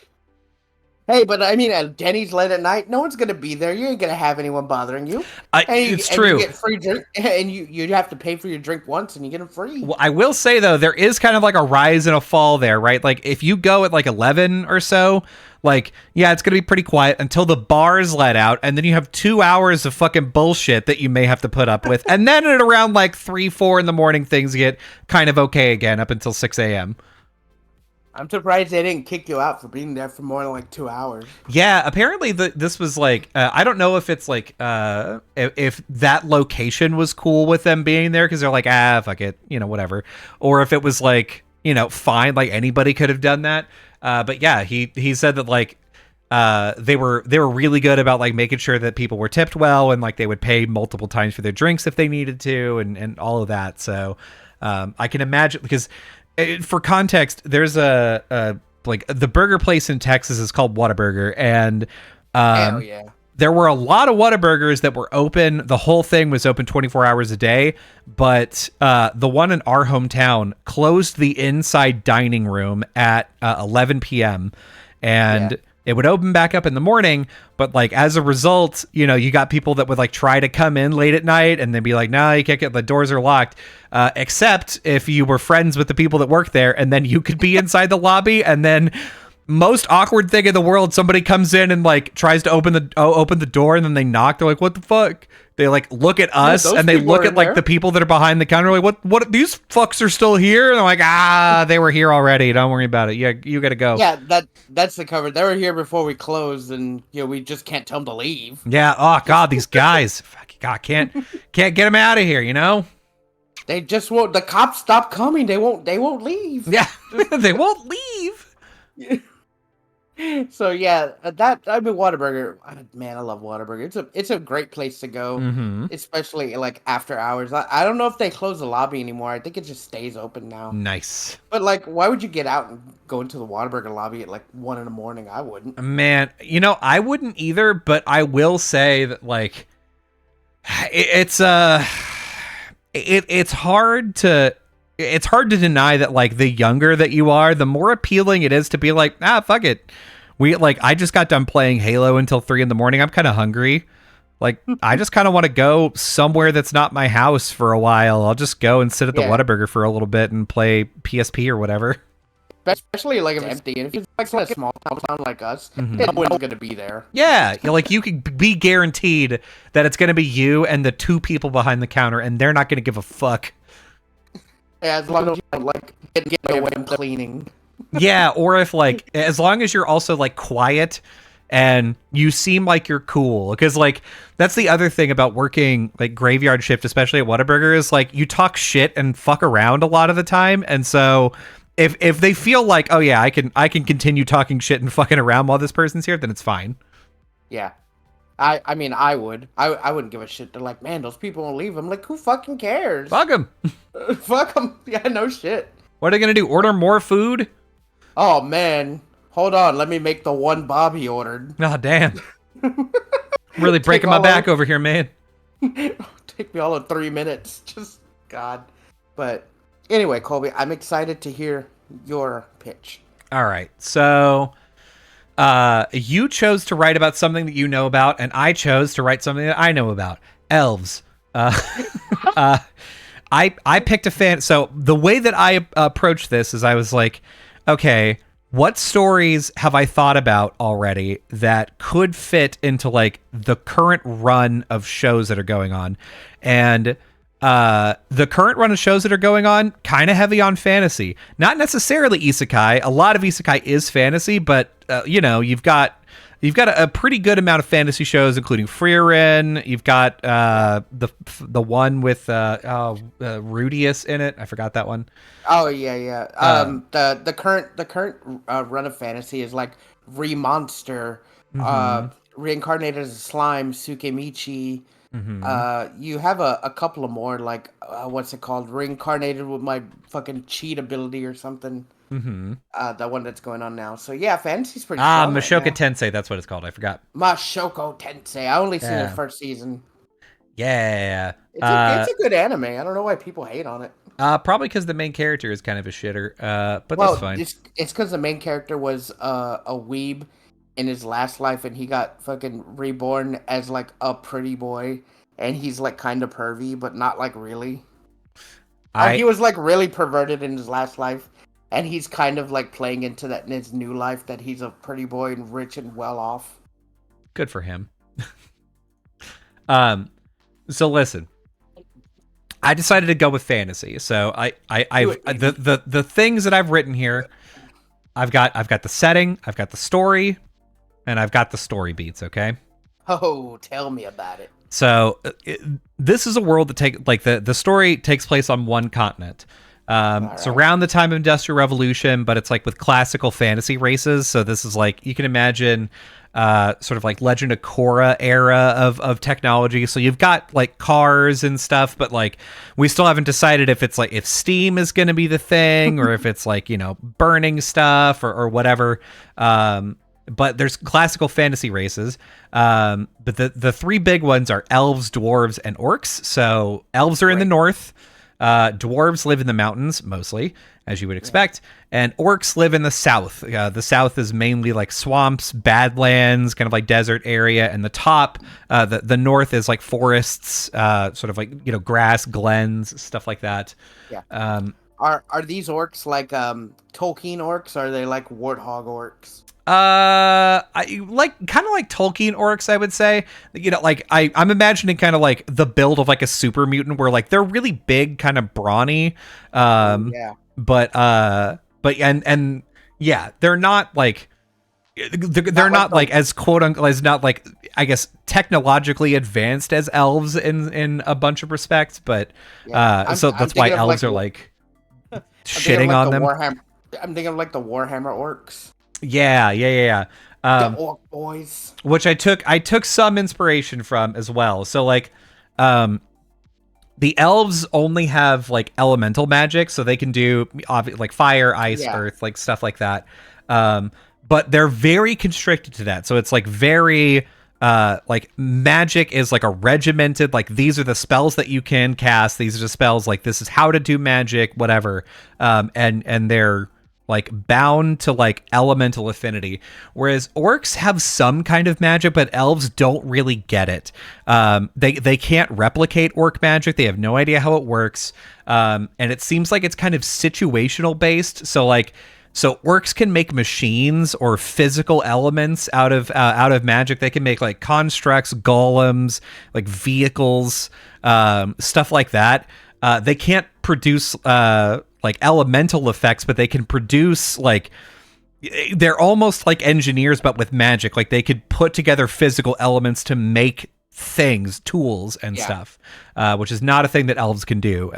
Hey, but I mean, at Denny's late at night, no one's gonna be there. You ain't gonna have anyone bothering you. It's true. You get free drink, and you have to pay for your drink once, and you get them free. Well, I will say though, there is kind of like a rise and a fall there, right? Like if you go at like 11 or so, like yeah, it's gonna be pretty quiet until the bars let out, and then you have 2 hours of fucking bullshit that you may have to put up with, and then at around like 3-4 in the morning, things get kind of okay again up until 6 a.m. I'm surprised they didn't kick you out for being there for more than like 2 hours. Yeah, apparently this was like I don't know if it's like if that location was cool with them being there because they're like fuck it, whatever, or if it was like fine, like anybody could have done that. But yeah, he said that like they were really good about like making sure that people were tipped well and like they would pay multiple times for their drinks if they needed to and all of that. So I can imagine because. For context, there's a like the burger place in Texas is called Whataburger, and hell yeah. There were a lot of Whataburgers that were open. The whole thing was open 24 hours a day, but the one in our hometown closed the inside dining room at 11 p.m. and it would open back up in the morning. But like as a result, you got people that would like try to come in late at night and they'd be like, no, you can't get, the doors are locked. Except if you were friends with the people that work there, and then you could be inside the lobby, and then most awkward thing in the world, somebody comes in and like tries to open the door, and then they knock. They're like, what the fuck? They like look at us and they look at like the people that are behind the counter, like what these fucks are still here? And they're like, they were here already. Don't worry about it. Yeah, you gotta go. Yeah, that's the cover. They were here before we closed, and we just can't tell them to leave. Yeah. Oh god, these guys. God, can't get them out of here. They just won't. The cops stop coming. They won't leave. Yeah, they won't leave. So yeah, Whataburger. Man, I love Whataburger. It's a great place to go, especially like after hours. I don't know if they close the lobby anymore. I think it just stays open now. Nice. But like, why would you get out and go into the Whataburger lobby at like 1 in the morning? I wouldn't. Man, I wouldn't either. But I will say that like, it's hard to. It's hard to deny that like the younger that you are, the more appealing it is to be like, fuck it. I just got done playing Halo until 3 in the morning. I'm kind of hungry. Like, I just kind of want to go somewhere that's not my house for a while. I'll just go and sit at the Whataburger for a little bit and play PSP or whatever. Especially like if it's empty, and if it's like a small town like us, no one's gonna be there. Yeah, you can be guaranteed that it's gonna be you and the 2 people behind the counter, and they're not gonna give a fuck. Yeah, as long as you don't like get away from cleaning. Yeah, or if like as long as you're also like quiet and you seem like you're cool, because like that's the other thing about working like graveyard shift, especially at Whataburger, is like you talk shit and fuck around a lot of the time, and so if they feel like, oh yeah, I can continue talking shit and fucking around while this person's here, then it's fine. Yeah. I mean, I wouldn't give a shit. They're like, man, those people won't leave. I'm like, who fucking cares? Fuck them. Fuck them. Yeah, no shit. What are they going to do? Order more food? Oh, man. Hold on. Let me make the one Bob he ordered. Oh, damn. Really breaking my back over here, man. Take me all of 3 minutes. Just, God. But anyway, Colby, I'm excited to hear your pitch. All right. So... you chose to write about something that you know about, and I chose to write something that I know about. Elves. I picked a fan. So the way that I approached this is I was like, okay, what stories have I thought about already that could fit into like the current run of shows that are going on? And the current run of shows that are going on, kind of heavy on fantasy. Not necessarily isekai. A lot of isekai is fantasy, but you've got a pretty good amount of fantasy shows, including Frieren. You've got the one with Rudius in it. I forgot that one. Oh yeah, yeah. The current run of fantasy is like Remonster, Mm-hmm. reincarnated as a slime, Sukemichi. Mm-hmm. You have a couple of more like what's it called? Reincarnated with my fucking cheat ability or something. Mm-hmm. The one that's going on now. So yeah, fantasy's pretty Ah, strong right Mashoka now. Tensei. That's what it's called. I forgot. Mashoko Tensei. I only seen the Yeah. first season. Yeah. It's a good anime. I don't know why people hate on it. Probably because the main character is kind of a shitter. But that's Well, fine. it's because the main character was a weeb in his last life, and he got fucking reborn as like a pretty boy, and he's like kind of pervy, but not like really. Or he I was like really perverted in his last life, and he's kind of like playing into that in his new life that he's a pretty boy and rich and well off. Good for him. Um. So listen. I decided to go with fantasy. So I've the things that I've written here. I've got the setting, I've got the story, and I've got the story beats. Okay. Oh, tell me about it. So this is a world that the story takes place on one continent. It's Right. around the time of Industrial Revolution, but it's like with classical fantasy races. So this is like you can imagine sort of like Legend of Korra era of technology. So you've got like cars and stuff, but like we still haven't decided if it's like if steam is going to be the thing or if it's like, burning stuff or whatever. But there's classical fantasy races. But the three big ones are elves, dwarves, and orcs. So elves are in the north. Dwarves live in the mountains mostly, as you would expect, and orcs live in the south. The south is mainly like swamps, badlands, kind of like desert area, and the north is like forests, sort of like grass, glens, stuff like that. Yeah. Um, Are these orcs like Tolkien orcs? Or are they like warthog orcs? I like kind of like Tolkien orcs, I would say. Like I'm imagining kind of like the build of like a super mutant where like they're really big, kind of brawny. Yeah. But yeah, they're not like they're not like as quote unquote as not like I guess technologically advanced as elves in a bunch of respects, but so that's why elves are like shitting on them. I'm thinking of like the Warhammer orcs. Yeah. The orc boys. Which I took some inspiration from as well. So like, the elves only have like elemental magic, so they can do like fire, ice, earth, like stuff like that. But they're very constricted to that. So it's like very like magic is like a regimented, like these are the spells that you can cast. These are the spells, like this is how to do magic, whatever. And they're like bound to like elemental affinity, whereas orcs have some kind of magic, but elves don't really get it. They can't replicate orc magic. They have no idea how it works. And it seems like it's kind of situational based. So orcs can make machines or physical elements out of magic. They can make like constructs, golems, like vehicles, stuff like that. They can't produce like elemental effects, but they can produce like they're almost like engineers, but with magic. Like they could put together physical elements to make things, tools, and stuff, which is not a thing that elves can do.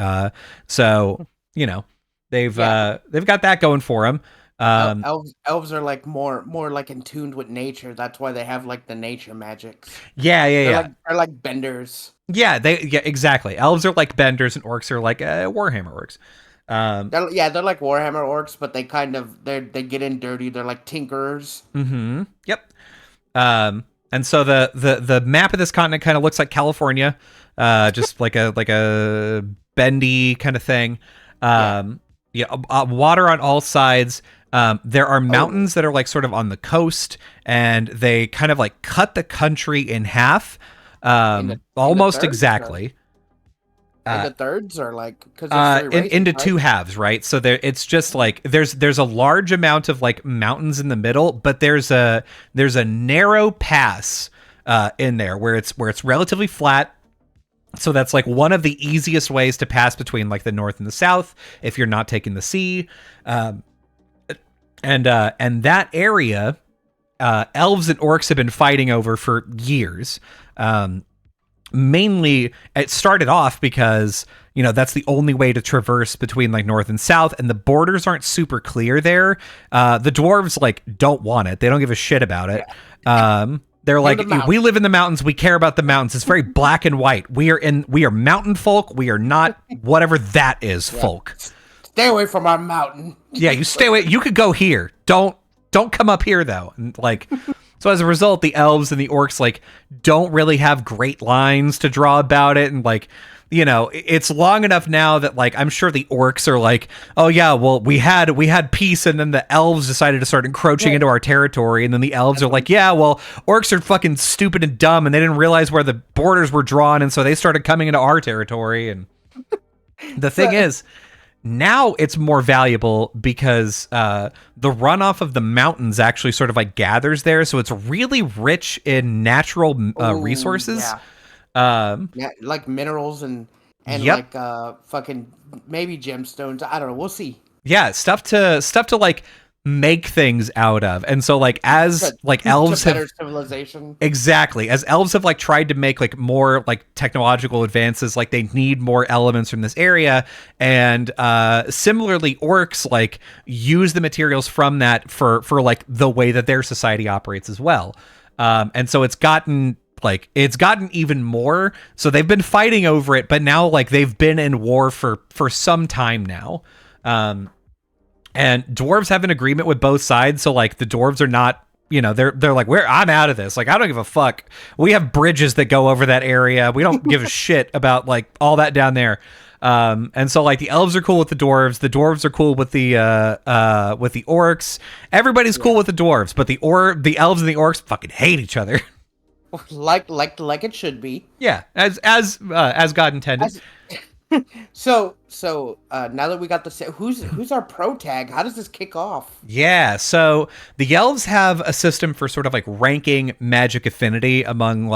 So they've got that going for them. Elves are like more like in tune with nature. That's why they have like the nature magics. Yeah. They're like benders. Yeah, exactly. Elves are like benders, and orcs are like Warhammer orcs. They're like Warhammer orcs, but they get in dirty. They're like tinkerers. Mm-hmm. Yep. And so the map of this continent kind of looks like California, just like a bendy kind of thing. Water on all sides. There are mountains that are like sort of on the coast, and they kind of like cut the country in half, almost exactly. into thirds or like because there's three races, into right? two halves, right? So there, it's just like there's a large amount of like mountains in the middle, but there's a narrow pass in there where it's relatively flat. So that's like one of the easiest ways to pass between like the north and the south if you're not taking the sea. And that area, elves and orcs have been fighting over for years. Mainly, it started off because, you know, that's the only way to traverse between like north and south, and the borders aren't super clear there. The dwarves like don't want it; they don't give a shit about it. They're like, we live in the mountains. We care about the mountains. It's very black and white. We are mountain folk. We are not whatever that is, folk. Stay away from our mountain. Yeah, you stay away. You could go here. Don't come up here though. And like, so as a result, the elves and the orcs like don't really have great lines to draw about it, and like, you know, it's long enough now that like I'm sure the orcs are like, oh yeah, well we had peace, and then the elves decided to start encroaching into our territory, and then the elves are like, yeah, well orcs are fucking stupid and dumb, and they didn't realize where the borders were drawn, and so they started coming into our territory. And the thing is, now it's more valuable because the runoff of the mountains actually sort of like gathers there, so it's really rich in natural resources. Yeah, like minerals and like fucking maybe gemstones. I don't know. We'll see. Yeah, stuff to like make things out of. And so like as like elves have civilization. Exactly. As elves have like tried to make like more like technological advances, like they need more elements from this area. And similarly, orcs like use the materials from that for like the way that their society operates as well. And so it's gotten even more. So they've been fighting over it, but now like they've been in war for some time now. And dwarves have an agreement with both sides. So like the dwarves are not, you know, they're like, I'm out of this. Like, I don't give a fuck. We have bridges that go over that area. We don't give a shit about like all that down there. And so like the elves are cool with the dwarves are cool with the orcs. Everybody's cool with the dwarves, but the elves and the orcs fucking hate each other. Like it should be. Yeah, as God intended. So now that we got who's our pro tag? How does this kick off? Yeah, so the elves have a system for sort of like ranking magic affinity among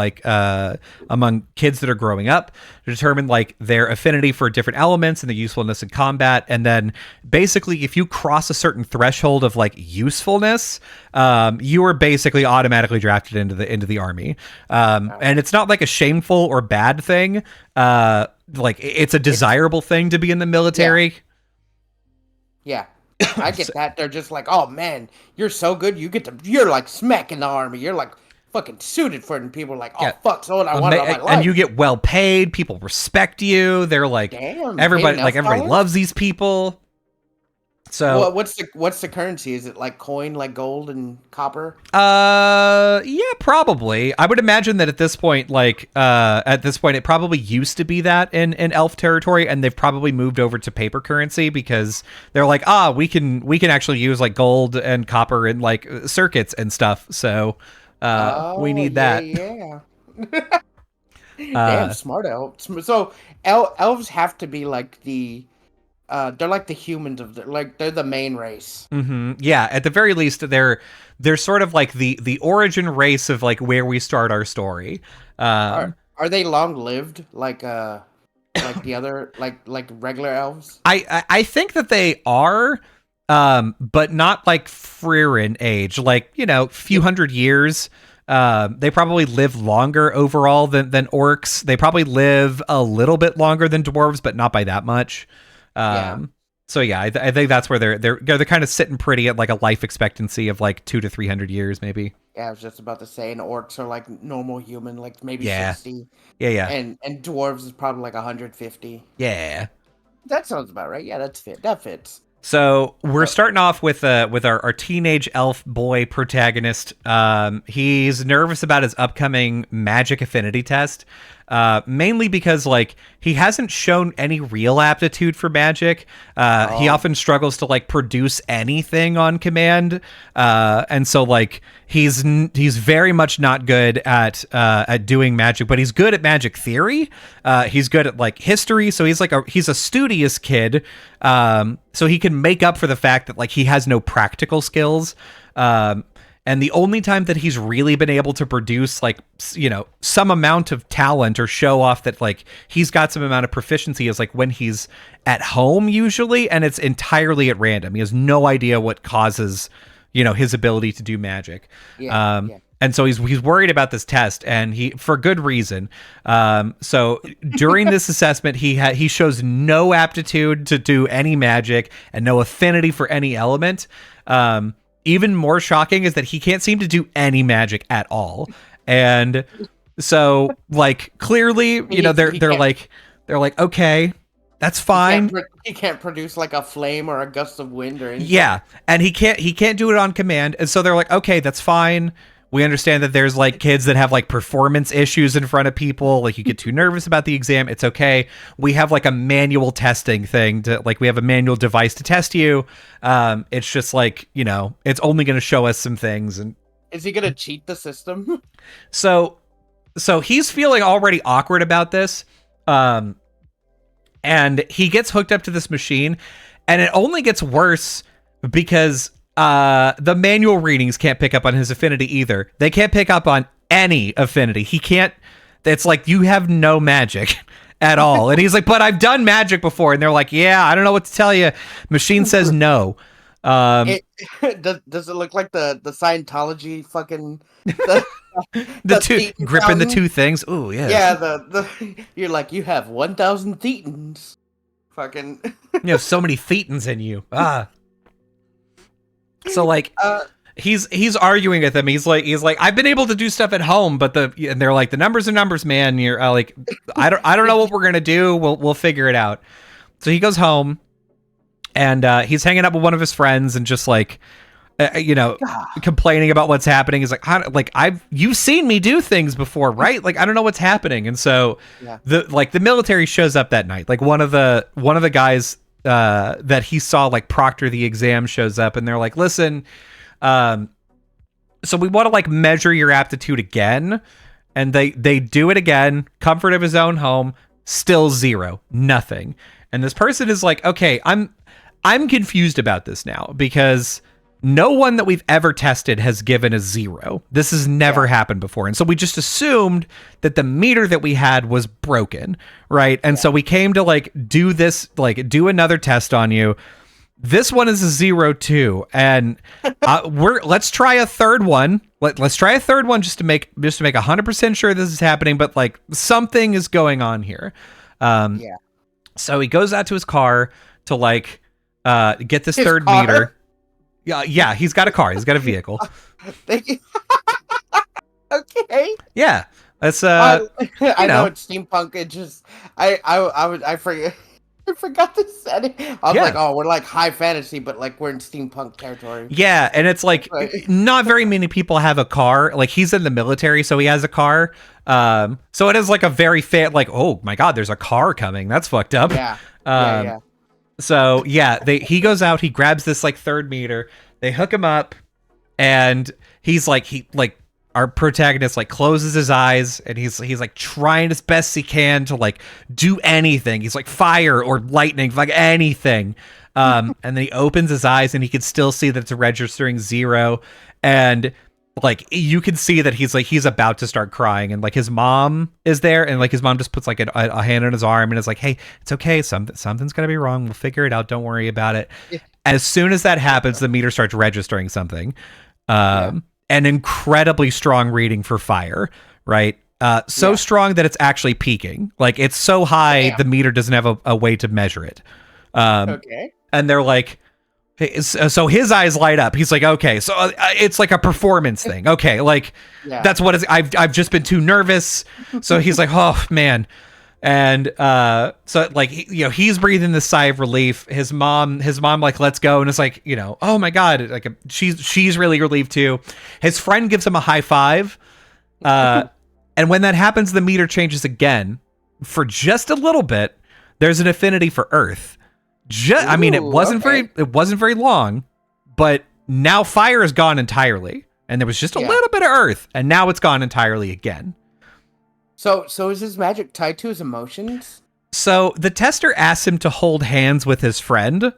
kids that are growing up to determine like their affinity for different elements and the usefulness in combat. And then basically if you cross a certain threshold of like usefulness, you are basically automatically drafted into the army. And it's not like a shameful or bad thing. Like it's a desirable thing to be in the military. Yeah. I get that. They're just like, oh man, you're so good. You're like smack in the army. You're like fucking suited for it. And people are like, oh fuck, so what I want on my life. And you get well paid. People respect you. They're like, damn, everybody loves these people. So what's the currency? Is it like coin, like gold and copper? Yeah, probably. I would imagine that at this point it probably used to be that in elf territory, and they've probably moved over to paper currency because they're like, we can actually use like gold and copper and like circuits and stuff. So we need that. Yeah. Damn, smart elves. So elves have to be like they're like the humans they're the main race. Mm-hmm. Yeah, at the very least, they're sort of like the origin race of like where we start our story. Are they long lived like the other like regular elves? I think that they are, but not like Freer in age. Like, you know, few hundred years. They probably live longer overall than orcs. They probably live a little bit longer than dwarves, but not by that much. So yeah, I think that's where they're kind of sitting pretty at like a life expectancy of like 200 to 300 years, maybe. Yeah, I was just about to say, and orcs are like normal human, like maybe 60. Yeah. And dwarves is probably like 150. Yeah. That sounds about right. Yeah, that fits. So we're starting off with our teenage elf boy protagonist. He's nervous about his upcoming magic affinity test, mainly because like he hasn't shown any real aptitude for magic. He often struggles to like produce anything on command, and so like he's very much not good at doing magic, but he's good at magic theory. He's good at like history, so he's a studious kid. So he can make up for the fact that like he has no practical skills. And the only time that he's really been able to produce like, you know, some amount of talent or show off that like he's got some amount of proficiency is like when he's at home usually, and it's entirely at random. He has no idea what causes, you know, his ability to do magic. Yeah. And so he's worried about this test, and he, for good reason. So during this assessment, he shows no aptitude to do any magic and no affinity for any element. Even more shocking is that he can't seem to do any magic at all. And so like clearly, you know, they're like, okay, that's fine. He can't produce like a flame or a gust of wind or anything. Yeah. And he can't do it on command. And so they're like, okay, that's fine. We understand that there's like kids that have like performance issues in front of people. Like you get too nervous about the exam. It's okay. We have like a manual testing thing to like, we have a manual device to test you. It's just like, you know, it's only going to show us some things. And is he going to cheat the system? So he's feeling already awkward about this. And he gets hooked up to this machine, and it only gets worse because the manual readings can't pick up on his affinity either. They can't pick up on any affinity. He can't. It's like, you have no magic at all. And he's like, but I've done magic before. And they're like, yeah, I don't know what to tell you. Machine says no. Does it look like the Scientology fucking the two gripping the two things? Ooh, yeah. Yeah, the you're like, you have 1,000 thetans. Fucking you have so many thetans in you. So like he's arguing with them. He's like I've been able to do stuff at home, but and they're like, the numbers are numbers, man. You're like, I don't know what we're gonna do. We'll figure it out. So he goes home, and he's hanging out with one of his friends, and just like you know, complaining about what's happening. He's like, you've seen me do things before, right? Like, I don't know what's happening. And so the military shows up that night. Like one of the guys that he saw like proctor the exam shows up, and they're like, listen, so we want to like measure your aptitude again. And they do it again, comfort of his own home, still 0, nothing. And this person is like, okay, I'm confused about this now, because no one that we've ever tested has given a 0. This has never happened before. And so we just assumed that the meter that we had was broken, right? And so we came to like do another test on you. This one is a 0 too. And let's try a third one. Let's try a third one just to make 100% sure this is happening, but like something is going on here. So he goes out to his car to like get this third meter. Yeah, he's got a car. He's got a vehicle. Okay. Yeah, that's I know it's steampunk. It just I forget. I forgot the setting. I was like, oh, we're like high fantasy, but like we're in steampunk territory. Yeah, and it's like not very many people have a car. Like he's in the military, so he has a car. So it is like a very like, oh my God, there's a car coming. That's fucked up. Yeah. So yeah, he goes out, he grabs this like third meter, they hook him up, and he's like, our protagonist like closes his eyes, and he's like trying as best he can to like do anything. He's like fire or lightning, like anything. And then he opens his eyes, and he can still see that it's registering 0. And like you can see that he's about to start crying, and like his mom is there, and like his mom just puts like a hand on his arm and is like, hey, it's okay, something's gonna be wrong, we'll figure it out, don't worry about it. As soon as that happens, the meter starts registering something. An incredibly strong reading for fire, right? So strong that it's actually peaking. Like it's so high, the meter doesn't have a way to measure it. And they're like, so his eyes light up. He's like, okay, so it's like a performance thing. Okay, like that's what is. I've just been too nervous. So he's like, oh man, and so like he's breathing this sigh of relief. His mom like lets go, and it's like, oh my God, like she's really relieved too. His friend gives him a high five, and when that happens, the meter changes again for just a little bit. There's an affinity for Earth. I mean, it wasn't very long, but now fire is gone entirely. and there was just a little bit of earth, and now it's gone entirely again. So is his magic tied to his emotions? So the tester asks him to hold hands with his friend,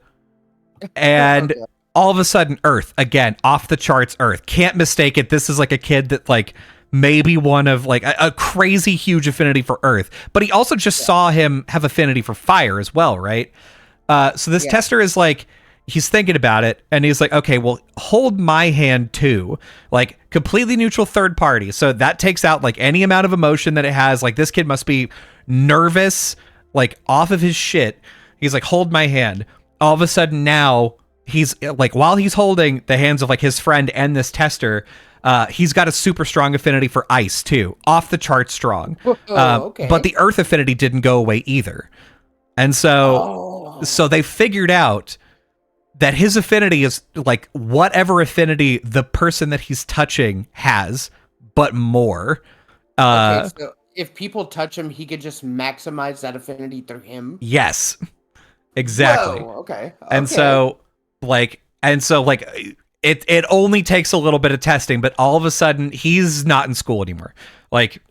and all of a sudden, earth again, off the charts. Earth, can't mistake it. This is like a kid that like maybe one of like a crazy huge affinity for earth, but he also just saw him have affinity for fire as well, right? So this tester is like, he's thinking about it, and he's like, okay, well, hold my hand too, like completely neutral third party. So that takes out like any amount of emotion that it has. Like this kid must be nervous, like off of his shit. He's like, hold my hand. All of a sudden now he's like, while he's holding the hands of like his friend and this tester, he's got a super strong affinity for ice too, off the chart strong. But the earth affinity didn't go away either. And so they figured out that his affinity is like whatever affinity the person that he's touching has, but more. Okay, so if people touch him, he could just maximize that affinity through him? Yes, exactly. Whoa, okay. And so it only takes a little bit of testing, but all of a sudden he's not in school anymore. Like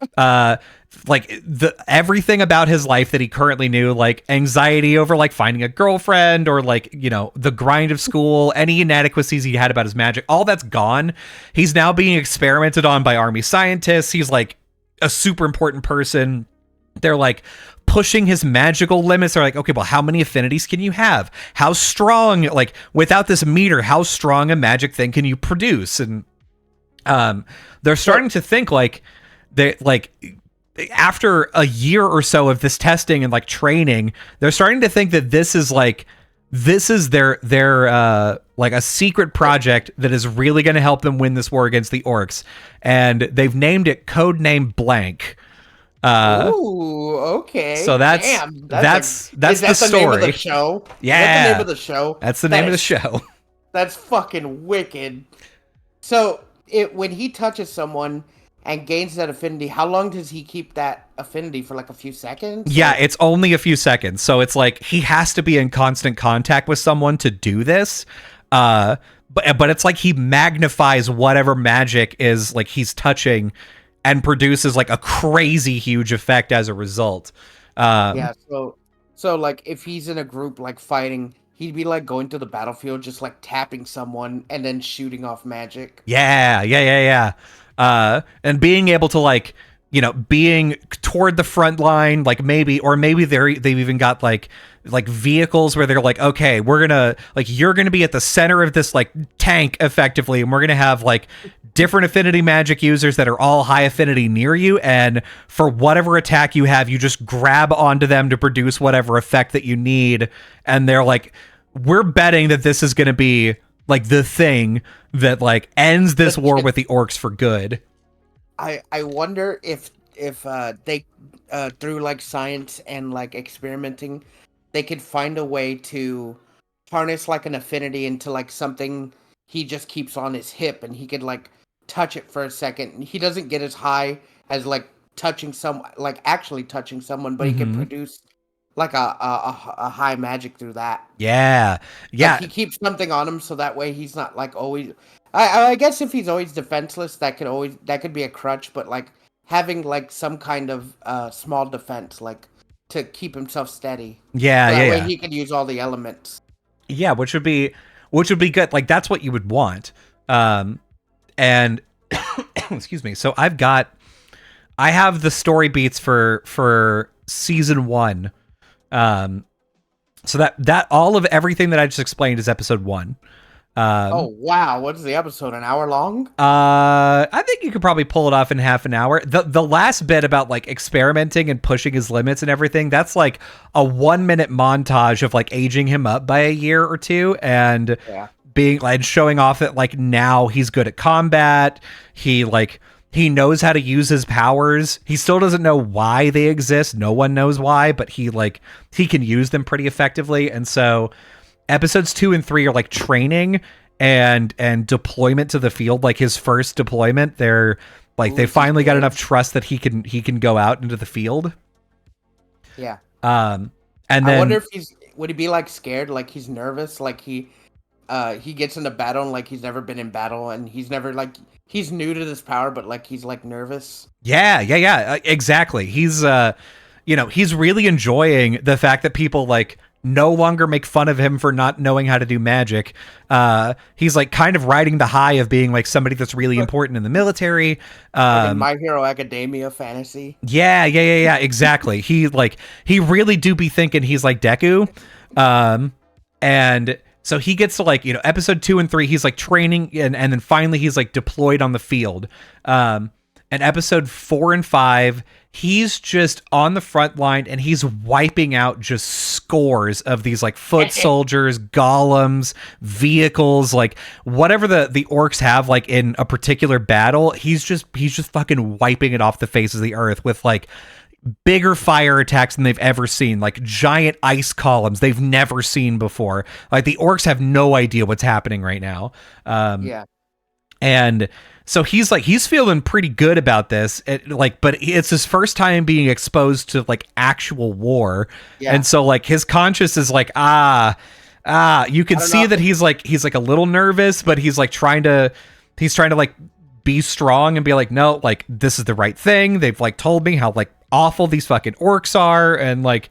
everything about his life that he currently knew, like anxiety over like finding a girlfriend or like, you know, the grind of school, any inadequacies he had about his magic, all that's gone. He's now being experimented on by army scientists. He's like a super important person. They're like pushing his magical limits. They're like, okay, well, how many affinities can you have? How strong, like without this meter, how strong a magic thing can you produce? And they're starting to think like they like after a year or so of this testing and like training, they're starting to think that this is their like a secret project that is really going to help them win this war against the orcs. And they've named it Codename Blank. Ooh, okay. So that's the story. Name of the show? Yeah. Is that the name of the show? That's the name of the show. That's fucking wicked. So when he touches someone and gains that affinity, how long does he keep that affinity for? Like a few seconds? Yeah, it's only a few seconds. So it's like he has to be in constant contact with someone to do this. But it's like he magnifies whatever magic is like he's touching and produces like a crazy huge effect as a result. Yeah, so like if he's in a group like fighting, he'd be like going to the battlefield, just like tapping someone and then shooting off magic. Yeah. And being able to like, you know, being toward the front line, like maybe they've even got like vehicles where they're like, okay, you're gonna be at the center of this like tank effectively, and we're gonna have like different affinity magic users that are all high affinity near you, and for whatever attack you have, you just grab onto them to produce whatever effect that you need. And they're like, we're betting that this is gonna be like the thing that like ends this war with the orcs for good. I wonder if they through like science and like experimenting, they could find a way to harness like an affinity into like something he just keeps on his hip, and he could like touch it for a second. He doesn't get as high as like actually touching someone, but he can produce like a high magic through that. Yeah. Like he keeps something on him, so that way he's not like always. I guess if he's always defenseless, that could be a crutch. But like having like some kind of small defense, like to keep himself steady. Yeah, so that way yeah. he could use all the elements. Yeah, which would be good. Like that's what you would want. And excuse me. So I have the story beats for season 1. So that all of everything that I just explained is episode 1. Oh wow, what's the episode? An hour long? I think you could probably pull it off in half an hour. The last bit about like experimenting and pushing his limits and everything, that's like a 1-minute montage of like aging him up by a year or two, and being like showing off that like now he's good at combat. He knows how to use his powers. He still doesn't know why they exist. No one knows why, but he can use them pretty effectively. And so episodes 2 and 3 are like training and deployment to the field. Like his first deployment, they're like, they finally got enough trust that he can go out into the field. Yeah. And then I wonder if would he be like scared? Like he's nervous? Like he gets into battle and like he's never been in battle and he's never like he's new to this power, but like he's like nervous. Yeah, exactly. He's he's really enjoying the fact that people like no longer make fun of him for not knowing how to do magic. He's like kind of riding the high of being like somebody that's really important in the military. Like in My Hero Academia fantasy. Yeah, exactly. He really do be thinking he's like Deku. And so he gets to like, episode 2 and 3, he's like training and then finally he's like deployed on the field. And episode 4 and 5, he's just on the front line and he's wiping out just scores of these like foot soldiers, golems, vehicles, like whatever the orcs have like in a particular battle. He's just fucking wiping it off the face of the earth with like bigger fire attacks than they've ever seen, like giant ice columns they've never seen before. Like the orcs have no idea what's happening right now. Yeah. And so he's feeling pretty good about this, but it's his first time being exposed to like actual war. Yeah. And so like his conscience is like, you can see that he's like a little nervous, but he's trying to like be strong and be like, no, like this is the right thing. They've like told me how like awful these fucking orcs are. And like,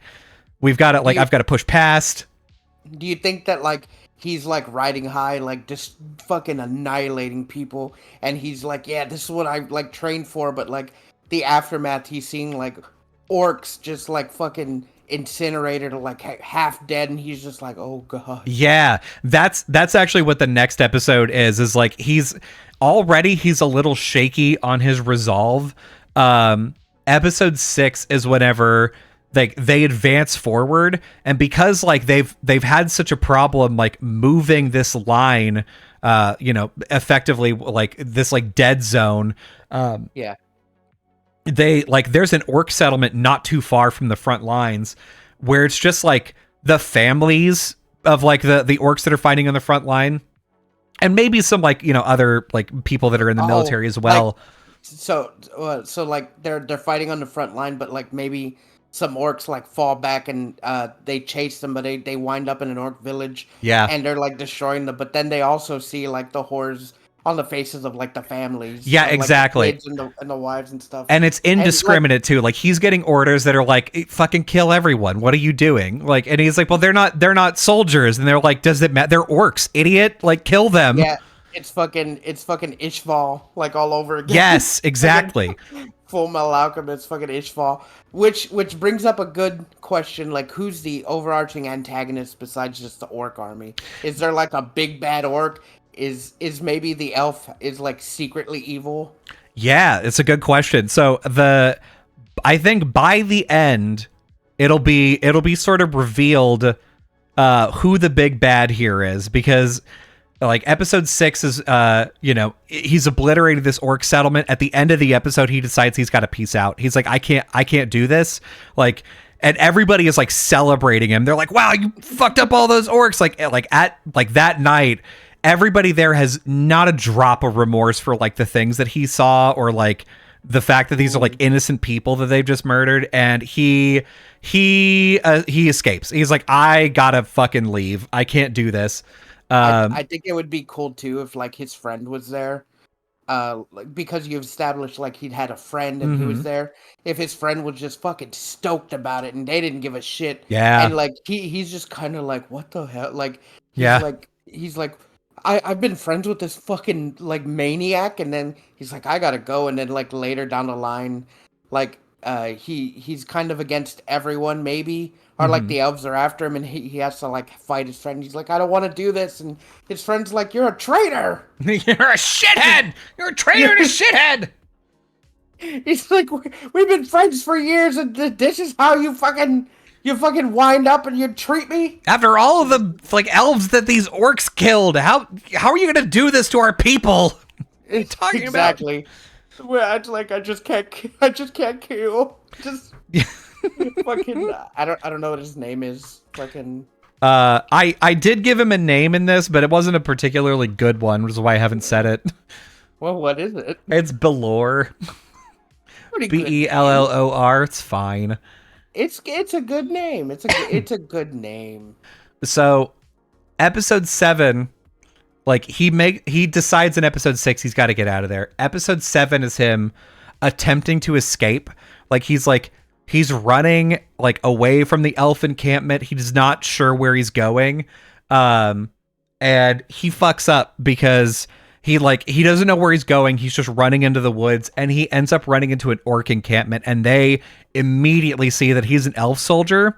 we've got to like, I've got to push past. Do you think that like, he's like riding high, like just fucking annihilating people, and he's like, yeah, this is what I like trained for, but like the aftermath, he's seeing like orcs just like fucking incinerated or like half dead, and he's just like, oh god. Yeah, that's actually what the next episode is like he's a little shaky on his resolve. Episode 6 is whenever like they advance forward, and because like they've had such a problem like moving this line effectively like this like dead zone, they like there's an orc settlement not too far from the front lines where it's just like the families of like the orcs that are fighting on the front line, and maybe some like other like people that are in the military as well. Like, so like they're fighting on the front line, but like maybe some orcs like fall back and they chase them, but they wind up in an orc village. Yeah. And they're like destroying them, but then they also see like the horrors on the faces of like the families. Yeah, exactly. Like, the kids and the wives and stuff. And it's indiscriminate too. Like he's getting orders that are like, fucking kill everyone. What are you doing? Like, and he's like, well, they're not soldiers. And they're like, does it matter? They're orcs, idiot. Like kill them. Yeah. It's fucking Ishval like all over again. Yes, exactly. Full Metal Alchemist, fucking Ishval. Which brings up a good question, like who's the overarching antagonist besides just the orc army? Is there like a big bad orc? Is maybe the elf is like secretly evil? Yeah, it's a good question. So I think by the end it'll be sort of revealed who the big bad here is, because like episode 6 is he's obliterated this orc settlement. At the end of the episode he decides he's got to peace out. He's like, I can't do this, like, and everybody is like celebrating him. They're like, wow, you fucked up all those orcs. Like at like that night everybody there has not a drop of remorse for like the things that he saw, or like the fact that these are like innocent people that they've just murdered. And he escapes. He's like, I gotta fucking leave. I can't do this. I think it would be cool too if like his friend was there, like, because you've established like he'd had a friend and he was there. If his friend was just fucking stoked about it and they didn't give a shit, and like he's just kind of like, what the hell? Like he's like I've been friends with this fucking like maniac, and then he's like, I gotta go, and then like later down the line, like he's kind of against everyone maybe. Or like the elves are after him and he has to like fight his friend. He's like, I don't want to do this. And his friend's like, you're a traitor. You're a shithead. You're a traitor and a shithead. He's like, we've been friends for years and this is how you fucking wind up and you treat me? After all of the like elves that these orcs killed, how are you going to do this to our people? What are you talking exactly. About? Well, I just can't kill. Just... fucking I don't know what his name is. Fucking I did give him a name in this, but it wasn't a particularly good one, which is why I haven't said it. Well, what is it? It's Belor. Bellor. It's fine. It's a good name. It's a good name. So, episode 7 Like he decides in episode 6 he's got to get out of there. Episode 7 is him attempting to escape. Like he's running like away from the elf encampment. He's not sure where he's going. And he fucks up because he doesn't know where he's going. He's just running into the woods, and he ends up running into an orc encampment, and they immediately see that he's an elf soldier,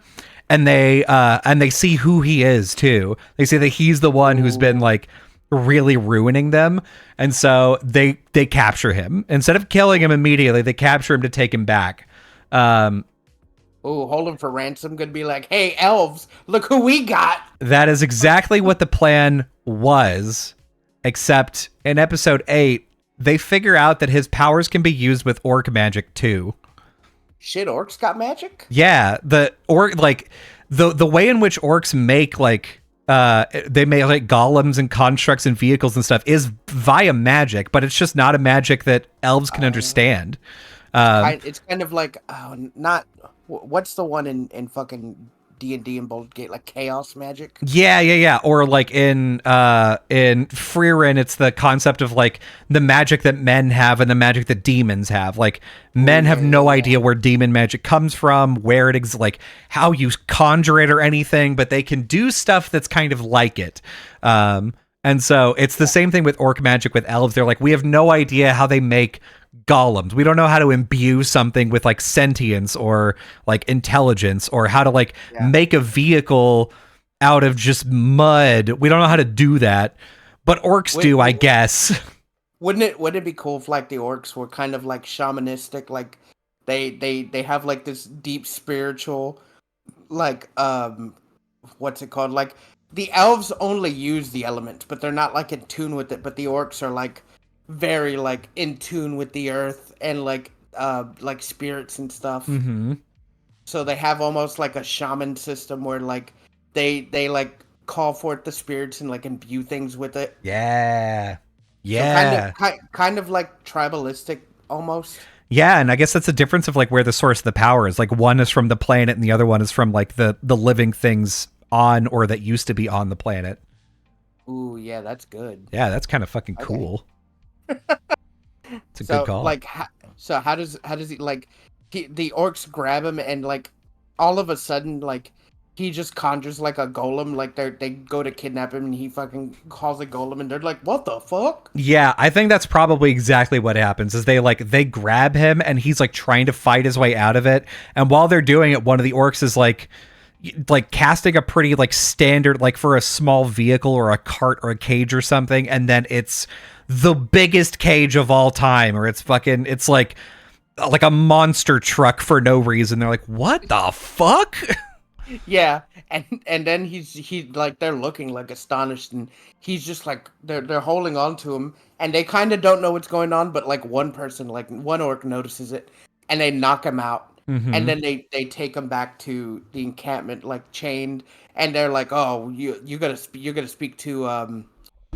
and they see who he is too. They see that he's the one who's been like really ruining them, and so they capture him. Instead of killing him immediately, they capture him to take him back. Hold him for ransom. Gonna be like, hey, elves, look who we got. That is exactly what the plan was, except in episode 8, they figure out that his powers can be used with orc magic too. Shit, orcs got magic? Yeah, the way in which orcs make they make like golems and constructs and vehicles and stuff is via magic, but it's just not a magic that elves can understand. It's kind of like not what's the one in fucking D&D and Baldur's Gate, like chaos magic? Yeah. Or like in Freerin, it's the concept of like the magic that men have and the magic that demons have. Like men have no idea where demon magic comes from, where it exists, like how you conjure it or anything, but they can do stuff that's kind of like it. And so it's the same thing with orc magic with elves. They're like, we have no idea how they make golems. We don't know how to imbue something with like sentience or like intelligence, or how to like make a vehicle out of just mud. We don't know how to do that, but orcs do, I guess. Wouldn't it be cool if like the orcs were kind of like shamanistic, like they have like this deep spiritual, like what's it called? Like the elves only use the element, but they're not like in tune with it. But the orcs are like very like in tune with the earth and like spirits and stuff. Mm-hmm. So they have almost like a shaman system where like they like call forth the spirits and like imbue things with it. Yeah. So kind of like tribalistic almost. Yeah, and I guess that's the difference of like where the source of the power is. Like one is from the planet and the other one is from like the living things on or that used to be on the planet. Ooh, yeah, that's good. Yeah, that's kind of fucking cool. It's a good call. Like, how does he like? The orcs grab him and like, all of a sudden like, he just conjures like a golem. Like they go to kidnap him and he fucking calls a golem and they're like, what the fuck? Yeah, I think that's probably exactly what happens. Is they grab him and he's like trying to fight his way out of it. And while they're doing it, one of the orcs is like casting a pretty like standard, like for a small vehicle or a cart or a cage or something, and then it's the biggest cage of all time, or it's like a monster truck for no reason. They're like, what the fuck? Yeah, and then he like they're looking like astonished, and he's just like they're holding on to him, and they kind of don't know what's going on, but like one orc notices it, and they knock him out. Mm-hmm. And then they take him back to the encampment, like chained, and they're like, "Oh, you're gonna speak to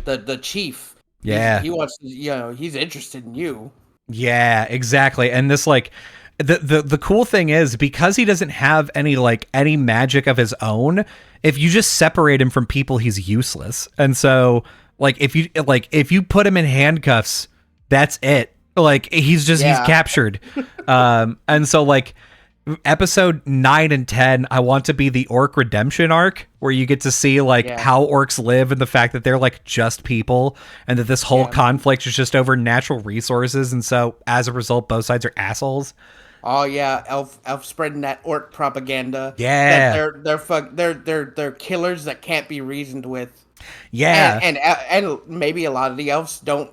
the chief. Yeah, he wants to, he's interested in you." Yeah, exactly. And this like the cool thing is, because he doesn't have any magic of his own, if you just separate him from people, he's useless. And so like if you put him in handcuffs, that's it. Like he's captured. And so like episode 9 and 10, I want to be the orc redemption arc, where you get to see how orcs live and the fact that they're like just people, and that this whole conflict is just over natural resources, and so as a result both sides are assholes. Oh yeah, elf spreading that orc propaganda. Yeah, that they're killers that can't be reasoned with. Yeah, and maybe a lot of the elves don't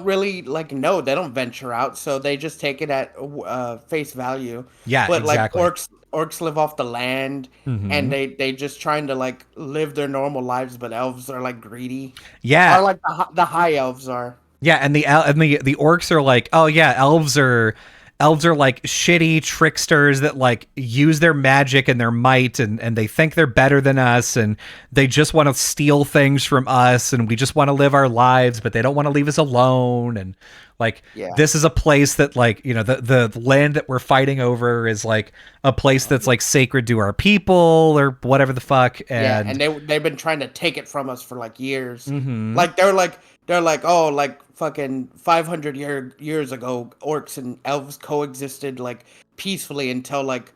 really know. They don't venture out, so they just take it at face value. Yeah, but exactly. like orcs live off the land, mm-hmm. and they just trying to like live their normal lives, but elves are like greedy. Yeah, or like the high elves are. Yeah, and the orcs are like, oh yeah, elves are elves are like shitty tricksters that like use their magic and their might, and they think they're better than us, and they just want to steal things from us, and we just want to live our lives, but they don't want to leave us alone. And like, this is a place that like, you know, the land that we're fighting over is like a place that's like sacred to our people or whatever the fuck. And they've been trying to take it from us for like years. Like they're like, oh, like fucking 500 years ago, orcs and elves coexisted like peacefully until like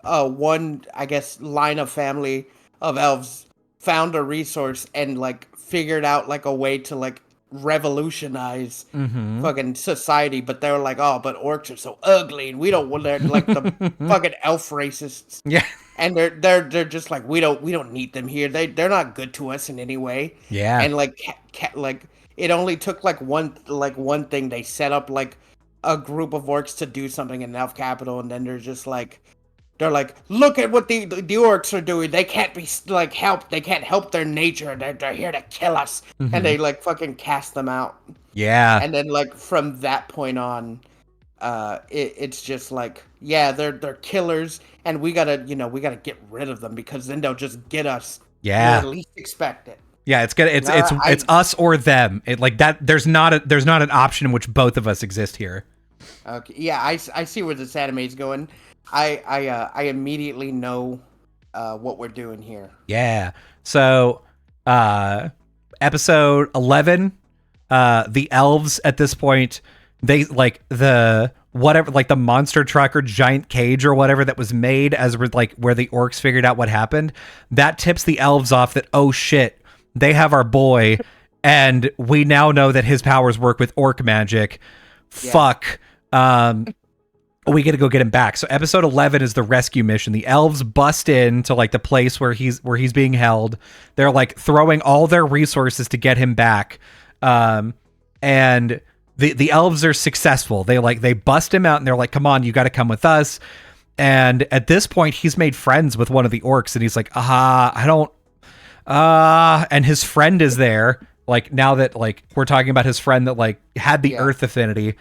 one, I guess, line of family of elves found a resource and like figured out like a way to like revolutionize fucking society. But they were like, oh, but orcs are so ugly and we don't want, they're like the fucking elf racists. Yeah. And they're just like, we don't need them here. They're not good to us in any way. Yeah. And like like it only took like one thing. They set up like a group of orcs to do something in elf capital, and then they're like, look at what the orcs are doing. They can't be like helped. They can't help their nature. They're here to kill us. And they like fucking cast them out. Yeah. And then like from that point on, it's just like, yeah, they're killers, and we gotta get rid of them, because then they'll just get us. Yeah. We at least expect it. Yeah, it's us or them. It like that. There's not an option in which both of us exist here. Okay. Yeah, I see where this anime is going. I immediately know what we're doing here. Yeah. So, episode 11, the elves at this point, they like the monster truck or giant cage or whatever that was made as like where the orcs figured out what happened. That tips the elves off that, oh shit, they have our boy, and we now know that his powers work with orc magic. Yeah. Fuck. We got to go get him back. So episode 11 is the rescue mission. The elves bust into like the place where he's being held. They're like throwing all their resources to get him back. And the elves are successful. They bust him out, and they're like, come on, you got to come with us. And at this point he's made friends with one of the orcs, and he's like, and his friend is there. Like, now that like we're talking about his friend that like had the earth affinity,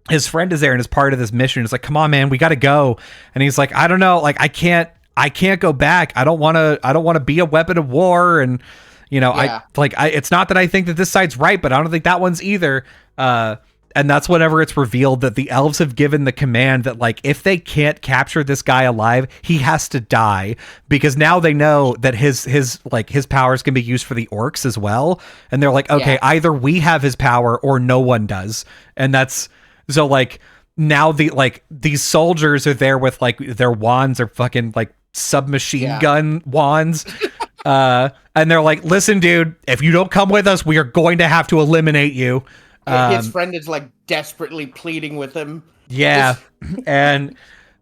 his friend is there and is part of this mission. It's like, come on, man, we got to go. And he's like, I don't know. Like, I can't go back. I don't want to be a weapon of war. And, you know, it's not that I think that this side's right, but I don't think that one's either. And that's whenever it's revealed that the elves have given the command that like, if they can't capture this guy alive, he has to die, because now they know that his powers can be used for the orcs as well. And they're like, okay, either we have his power or no one does. And that's, so like now these soldiers are there with like their wands or fucking like submachine gun wands. And they're like, listen, dude, if you don't come with us, we are going to have to eliminate you. His friend is like desperately pleading with him. Yeah. And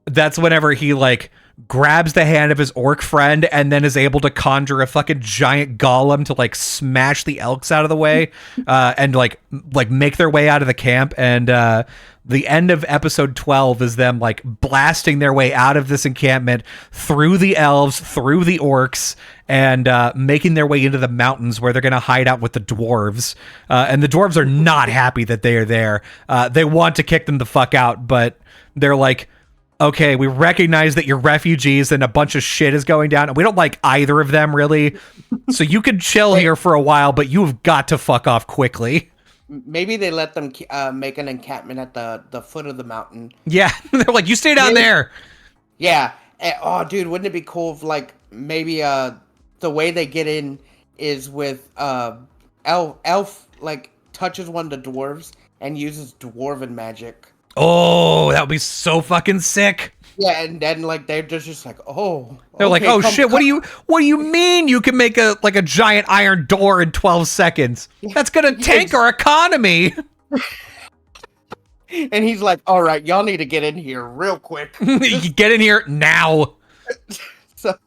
that's whenever he like grabs the hand of his orc friend and then is able to conjure a fucking giant golem to like smash the elks out of the way, and like make their way out of the camp. And the end of episode 12 is them like blasting their way out of this encampment through the elves, through the orcs, and making their way into the mountains where they're going to hide out with the dwarves. And the dwarves are not happy that they are there. They want to kick them the fuck out, but they're like, okay, we recognize that you're refugees and a bunch of shit is going down, and we don't like either of them really. So you can chill here for a while, but you've got to fuck off quickly. Maybe they let them make an encampment at the foot of the mountain. Yeah, they're like, you stay down there. Yeah. Oh, dude, wouldn't it be cool if like maybe the way they get in is with elf like touches one of the dwarves and uses dwarven magic. Oh, that would be so fucking sick. Yeah, and then like they're just like, oh, they're like, oh shit, what do you mean you can make a giant iron door in 12 seconds? That's gonna tank our economy. And he's like, all right, y'all need to get in here real quick. Get in here now. So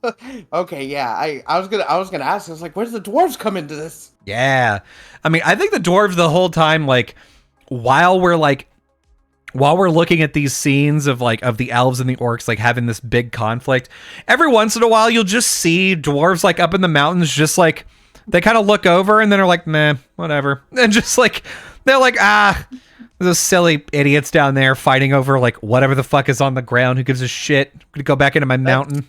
okay, yeah, I was gonna ask, I was like, where's the dwarves come into this? Yeah, I mean, I think the dwarves the whole time, like while we're looking at these scenes of the elves and the orcs like having this big conflict, every once in a while you'll just see dwarves like up in the mountains, just like they kind of look over and then are like, meh, whatever, and just like they're like, those silly idiots down there fighting over like whatever the fuck is on the ground. Who gives a shit? I'm gonna go back into my mountain.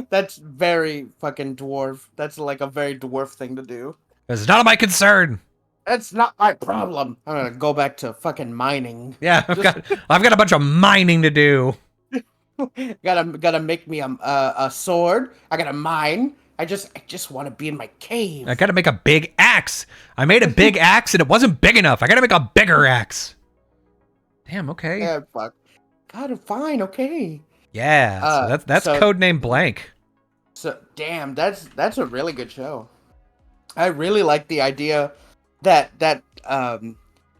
That's very fucking dwarf. That's like a very dwarf thing to do. It's none of my concern. That's not my problem. I'm gonna go back to fucking mining. Yeah, I've got a bunch of mining to do. gotta make me a sword. I gotta mine. I just want to be in my cave. I gotta make a big axe. I made a big axe and it wasn't big enough. I gotta make a bigger axe. Damn. Okay. Yeah. Fuck. God. Fine. Okay. Yeah. So that's codename blank. So damn. That's a really good show. I really like the idea that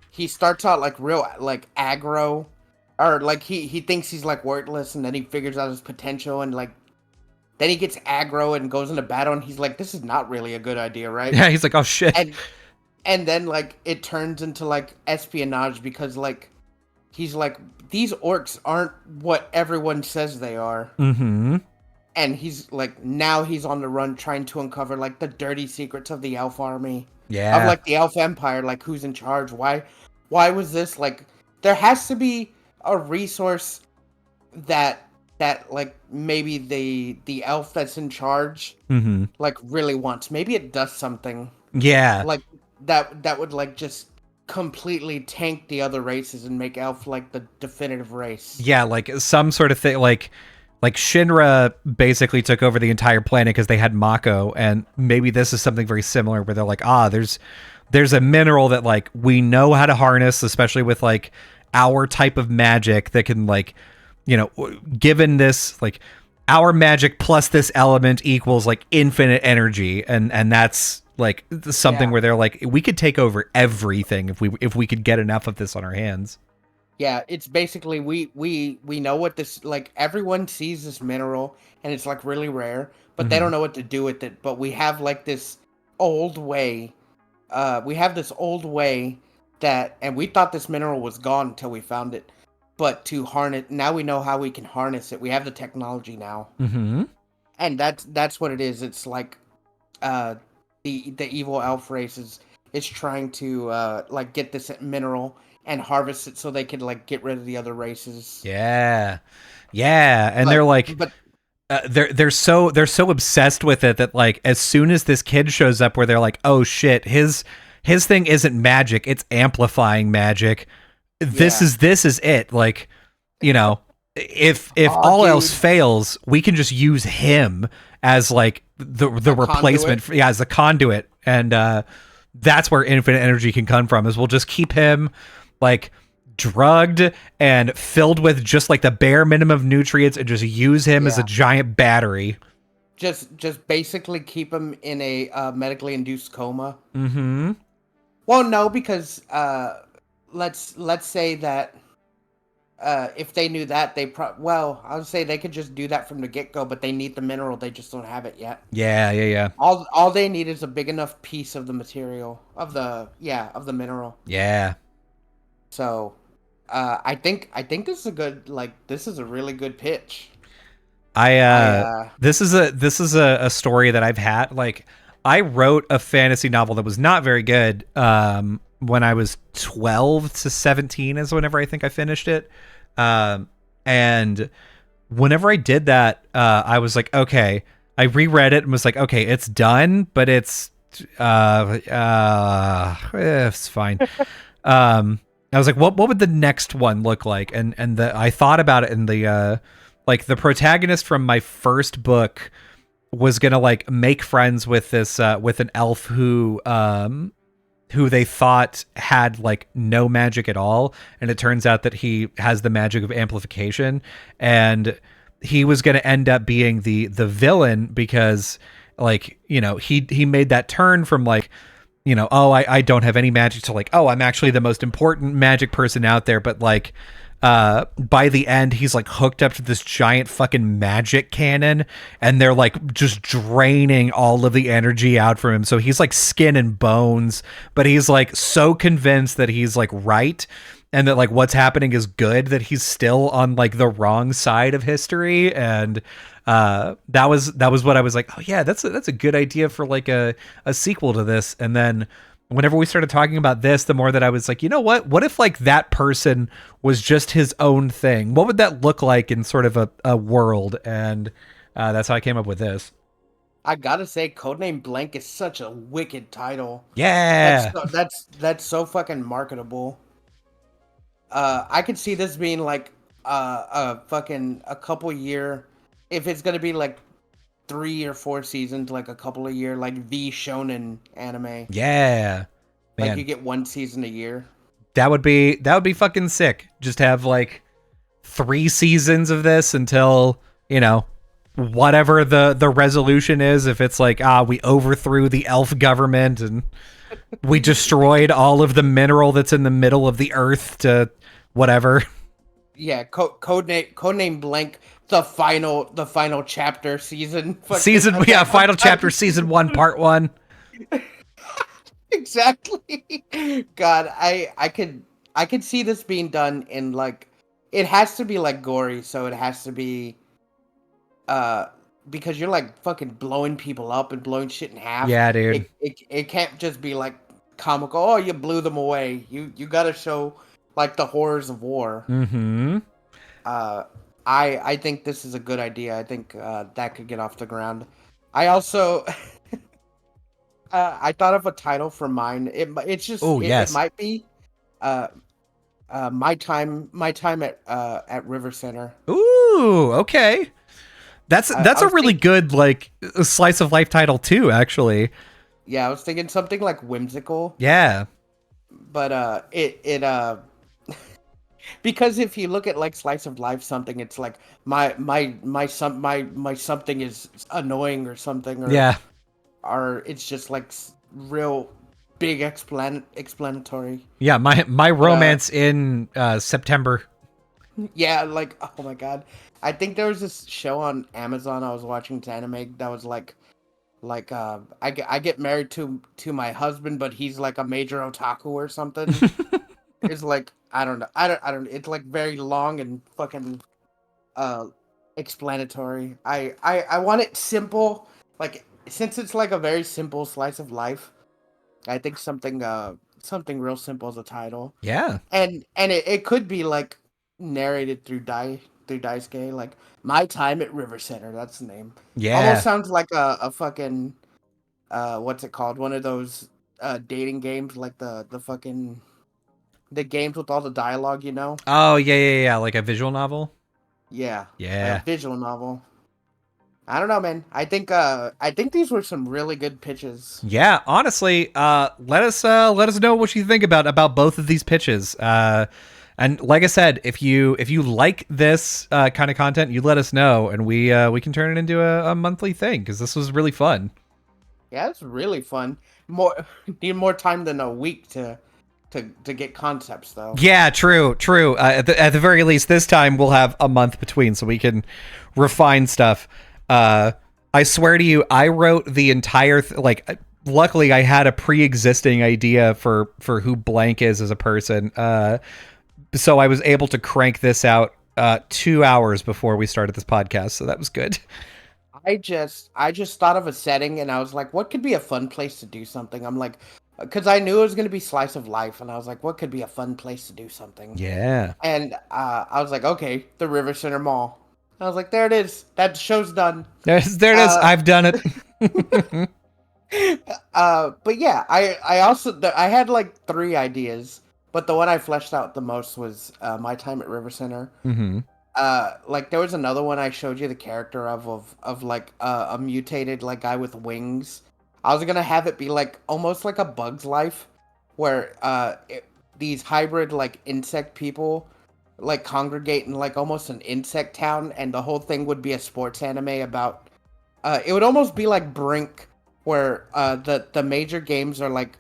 he starts out like real like aggro, or like he thinks he's like worthless, and then he figures out his potential, and like then he gets aggro and goes into battle, and he's like, this is not really a good idea, right? Yeah, he's like, oh shit. And then like it turns into like espionage, because like he's like, these orcs aren't what everyone says they are. Mm-hmm. And he's like, now he's on the run trying to uncover like the dirty secrets of the elf army. Yeah. Of like the elf empire, like who's in charge? Why was this like, there has to be a resource that like maybe the elf that's in charge like really wants. Maybe it does something. Yeah. Like that would like just completely tank the other races and make elf like the definitive race. Yeah, like some sort of thing, like Shinra basically took over the entire planet because they had Mako, and maybe this is something very similar where they're like, there's a mineral that like we know how to harness, especially with like our type of magic that can like, you know, given this like our magic plus this element equals like infinite energy, and that's like something where they're like, we could take over everything if we could get enough of this on our hands. Yeah, it's basically we know what this, like everyone sees this mineral and it's like really rare, but they don't know what to do with it. But we have like this old way. That, and we thought this mineral was gone until we found it. But to harness, now we know how we can harness it. We have the technology now. And that's what it is. It's like the evil elf race is trying to like get this mineral and harvest it so they can like get rid of the other races. Yeah, and they're like, they're so obsessed with it that like as soon as this kid shows up, where they're like, oh shit, his thing isn't magic, it's amplifying magic. This is it. Like, you know, if all else fails, we can just use him as like the replacement, as the conduit, and that's where infinite energy can come from. Is we'll just keep him like drugged and filled with just like the bare minimum of nutrients, and just use him as a giant battery. Just basically keep him in a medically induced coma. Well, no, because let's say that if they knew that, I would say they could just do that from the get-go, but they need the mineral, they just don't have it yet. Yeah. All they need is a big enough piece of the material of the mineral. Yeah. So, I think this is a good, like, this is a really good pitch. This is a story that I've had. Like, I wrote a fantasy novel that was not very good when I was 12 to 17 is whenever I think I finished it. And whenever I did that, I was like, okay, I reread it and was like, okay, it's done, but it's fine. I was like, what would the next one look like? And I thought about it, and the like the protagonist from my first book was gonna like make friends with this with an elf who they thought had like no magic at all, and it turns out that he has the magic of amplification, and he was gonna end up being the villain because, like, you know, he made that turn from like, you know, oh, I don't have any magic, to like, oh, I'm actually the most important magic person out there. But like, by the end, he's like hooked up to this giant fucking magic cannon, and they're like just draining all of the energy out from him. So he's like skin and bones, but he's like so convinced that he's like right, and that like what's happening is good, that he's still on like the wrong side of history. And that was what I was like, oh yeah, that's a good idea for like a sequel to this. And then whenever we started talking about this, the more that I was like, you know what? What if like that person was just his own thing? What would that look like in sort of a world? And that's how I came up with this. I gotta say, Codename Blank is such a wicked title. Yeah. That's so fucking marketable. I could see this being like a fucking a couple year, if it's gonna be like 3 or 4 seasons, like a couple of year, like the shonen anime. Yeah. Like you Man, get one season a year. that would be fucking sick. Just have like 3 seasons of this until, you know, whatever the resolution is. If it's like, we overthrew the elf government and we destroyed all of the mineral that's in the middle of the earth to whatever. Yeah, codename Blank, the final chapter season. Fucking Season, yeah, Attack on final chapter, Titan. season 1, part 1. Exactly. God, I could see this being done in like, it has to be like gory, so it has to be uh because you're like fucking blowing people up and blowing shit in half. Yeah, dude. It can't just be like comical. Oh, you blew them away. You got to show like the horrors of war. Mm-hmm. Uh, I think this is a good idea. I think that could get off the ground. I also I thought of a title for mine. It's just Oh, it yes. might be uh my time at River Center. Ooh, okay. That's I a was really thinking, good like slice of life title too, actually. yeah, I was thinking something like whimsical, Yeah. but it because if you look at like slice of life something, it's like my something is annoying or something, Yeah. or it's just like real big explanatory. Yeah, my But romance in September. yeah, like oh my god, I think there was this show on Amazon I was watching to anime that was like I get married to my husband, but he's like a major otaku or something. It's like I don't know, I don't. It's like very long and fucking uh explanatory. I want it simple, like since it's like a very simple slice of life. I think something real simple as a title, Yeah. and it could be like narrated through Daisuke, like my time at River Center. That's the name. Almost Yeah. sounds like a fucking what's it called? One of those dating games, like the fucking the games with all the dialogue, you know? Oh, yeah, yeah, yeah, like a visual novel. Yeah, like a Yeah. visual novel. I don't know, man. I think these were some really good pitches. Yeah, honestly, let us know what you think about both of these pitches. And like I said, if you like this kind of content, you let us know, and we can turn it into a monthly thing because this was really fun. Yeah, it's really fun. More need more time than a week to get concepts though. Yeah, true, true. At the very least, this time we'll have a month between, so we can refine stuff. Uh, I swear to you, I wrote the entire luckily, I had a pre-existing idea for who Blank is as a person. So I was able to crank this out 2 hours before we started this podcast. So that was good. I just thought of a setting and I was like, what could be a fun place to do something? I'm like, because I knew it was gonna be slice of life, and I was like, what could be a fun place to do something? Yeah. And I was like, okay, the River Center Mall. I was like, there it is. That show's done. There it is. Uh, I've done it. but yeah, I also I had like 3 ideas, but the one I fleshed out the most was my time at River Center. Hmm. Like there was another one I showed you the character of like a mutated like guy with wings. I was gonna have it be like almost like a Bug's Life, where these hybrid like insect people like congregate in like almost an insect town, and the whole thing would be a sports anime about. It would almost be like Brink, where the major games are like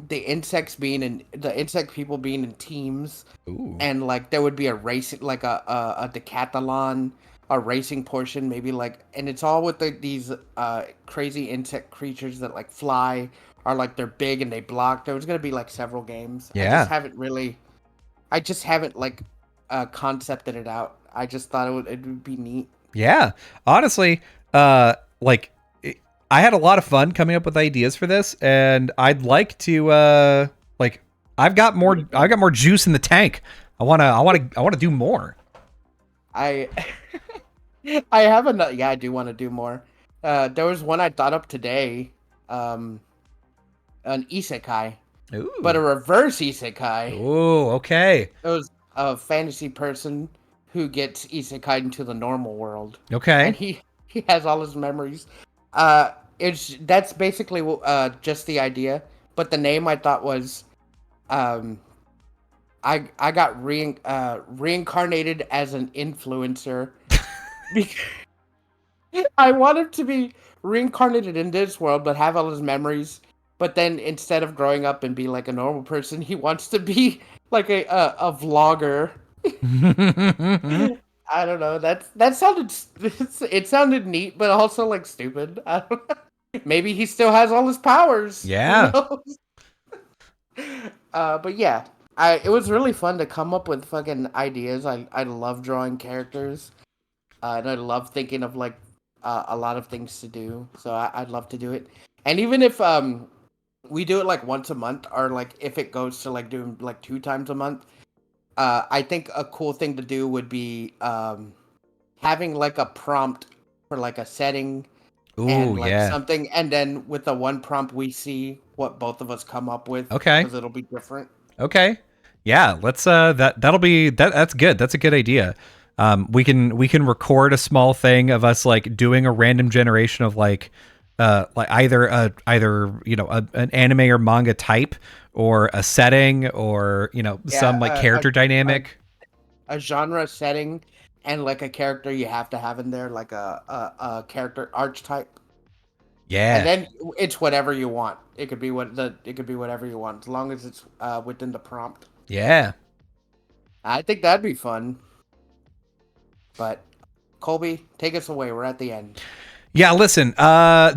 the insect people being in teams, Ooh. and like there would be a race like a decathlon, a racing portion maybe, like, and it's all with these crazy insect creatures that like fly, or like they're big and they block. There was gonna be like several games. Yeah. I just haven't like concepted it out. I just thought it would be neat. Yeah. Honestly, like I had a lot of fun coming up with ideas for this, and I'd like to like I've got more juice in the tank. I wanna do more. I I have another. Yeah, I do want to do more. There was one I thought up today. An isekai, Ooh. but a reverse isekai. Ooh, okay. It was a fantasy person who gets isekai into the normal world. Okay. And he has all his memories. That's basically just the idea. But the name I thought was, I got reincarnated as an influencer. I want him to be reincarnated in this world, but have all his memories. But then instead of growing up and be like a normal person, he wants to be like a vlogger. I don't know. That sounded it sounded neat, but also like stupid. I don't know. Maybe he still has all his powers. Yeah. Who knows? But yeah, it was really fun to come up with fucking ideas. I love drawing characters, and I love thinking of like a lot of things to do. So I'd love to do it. And even if we do it like once a month, or like if it goes to like doing like 2 times a month, I think a cool thing to do would be having like a prompt for like a setting. Ooh, and like yeah. something, and then with the one prompt we see what both of us come up with. Okay. Because it'll be different. Okay. Yeah, let's that'll be that's good. That's a good idea. We can record a small thing of us like doing a random generation of like either an anime or manga type, or a setting, or some like character dynamic, a genre setting, and like a character you have to have in there, like a character archetype. Yeah. And then it's whatever you want. It could be whatever you want, as long as it's within the prompt. Yeah. I think that'd be fun. But Colby, take us away. We're at the end. Yeah, listen,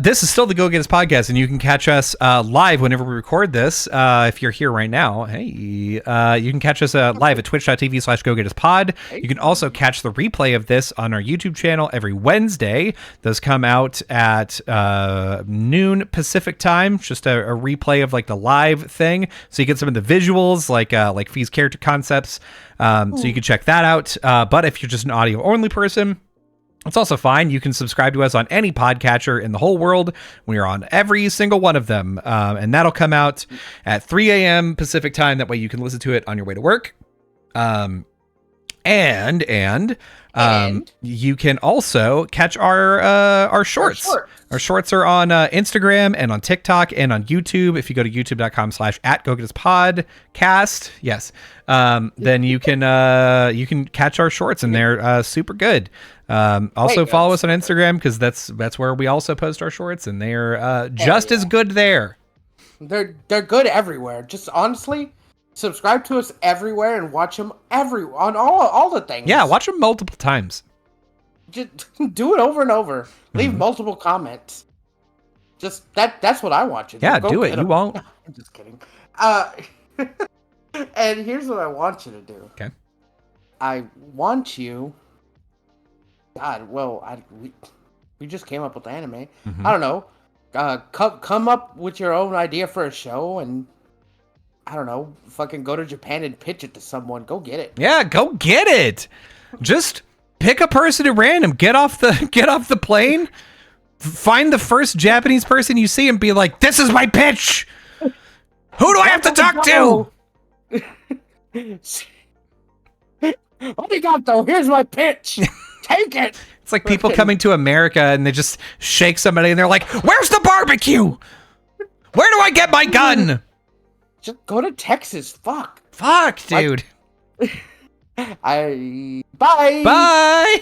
this is still the Go Gettas podcast, and you can catch us live whenever we record this. If you're here right now, hey, you can catch us live at twitch.tv/GoGettasPod. You can also catch the replay of this on our YouTube channel every Wednesday. Those come out at noon Pacific time, just a replay of like the live thing. So you get some of the visuals, like Fee's character concepts. So you can check that out. But if you're just an audio only person, it's also fine. You can subscribe to us on any podcatcher in the whole world. We are on every single one of them. And that'll come out at 3 a.m. Pacific time. That way you can listen to it on your way to work. And you can also catch our shorts. Our shorts are on Instagram and on TikTok and on YouTube. If you go to youtube.com/@GoGettasPodcast, yes, then you can catch our shorts, and they're super good. Also follow us on Instagram, because that's where we also post our shorts, and they're just as good there. They're good everywhere. Just honestly, subscribe to us everywhere and watch them on all the things. Yeah, watch them multiple times. Just do it over and over. Leave multiple comments. Just that's what I want you to do. Yeah, do it. You won't. I'm just kidding. And here's what I want you to do. Okay. I want you. God, well, we just came up with the anime. I don't know. Come up with your own idea for a show, and I don't know, fucking go to Japan and pitch it to someone. Go get it. Yeah, go get it. Just pick a person at random. Get off the plane. Find the first Japanese person you see and be like, "This is my pitch. Who do I have to talk to?" Arigato, here's my pitch. Take it. It's like people coming to America and they just shake somebody and they're like, "Where's the barbecue? Where do I get my gun?" Just go to Texas. Fuck, dude. Bye. Bye.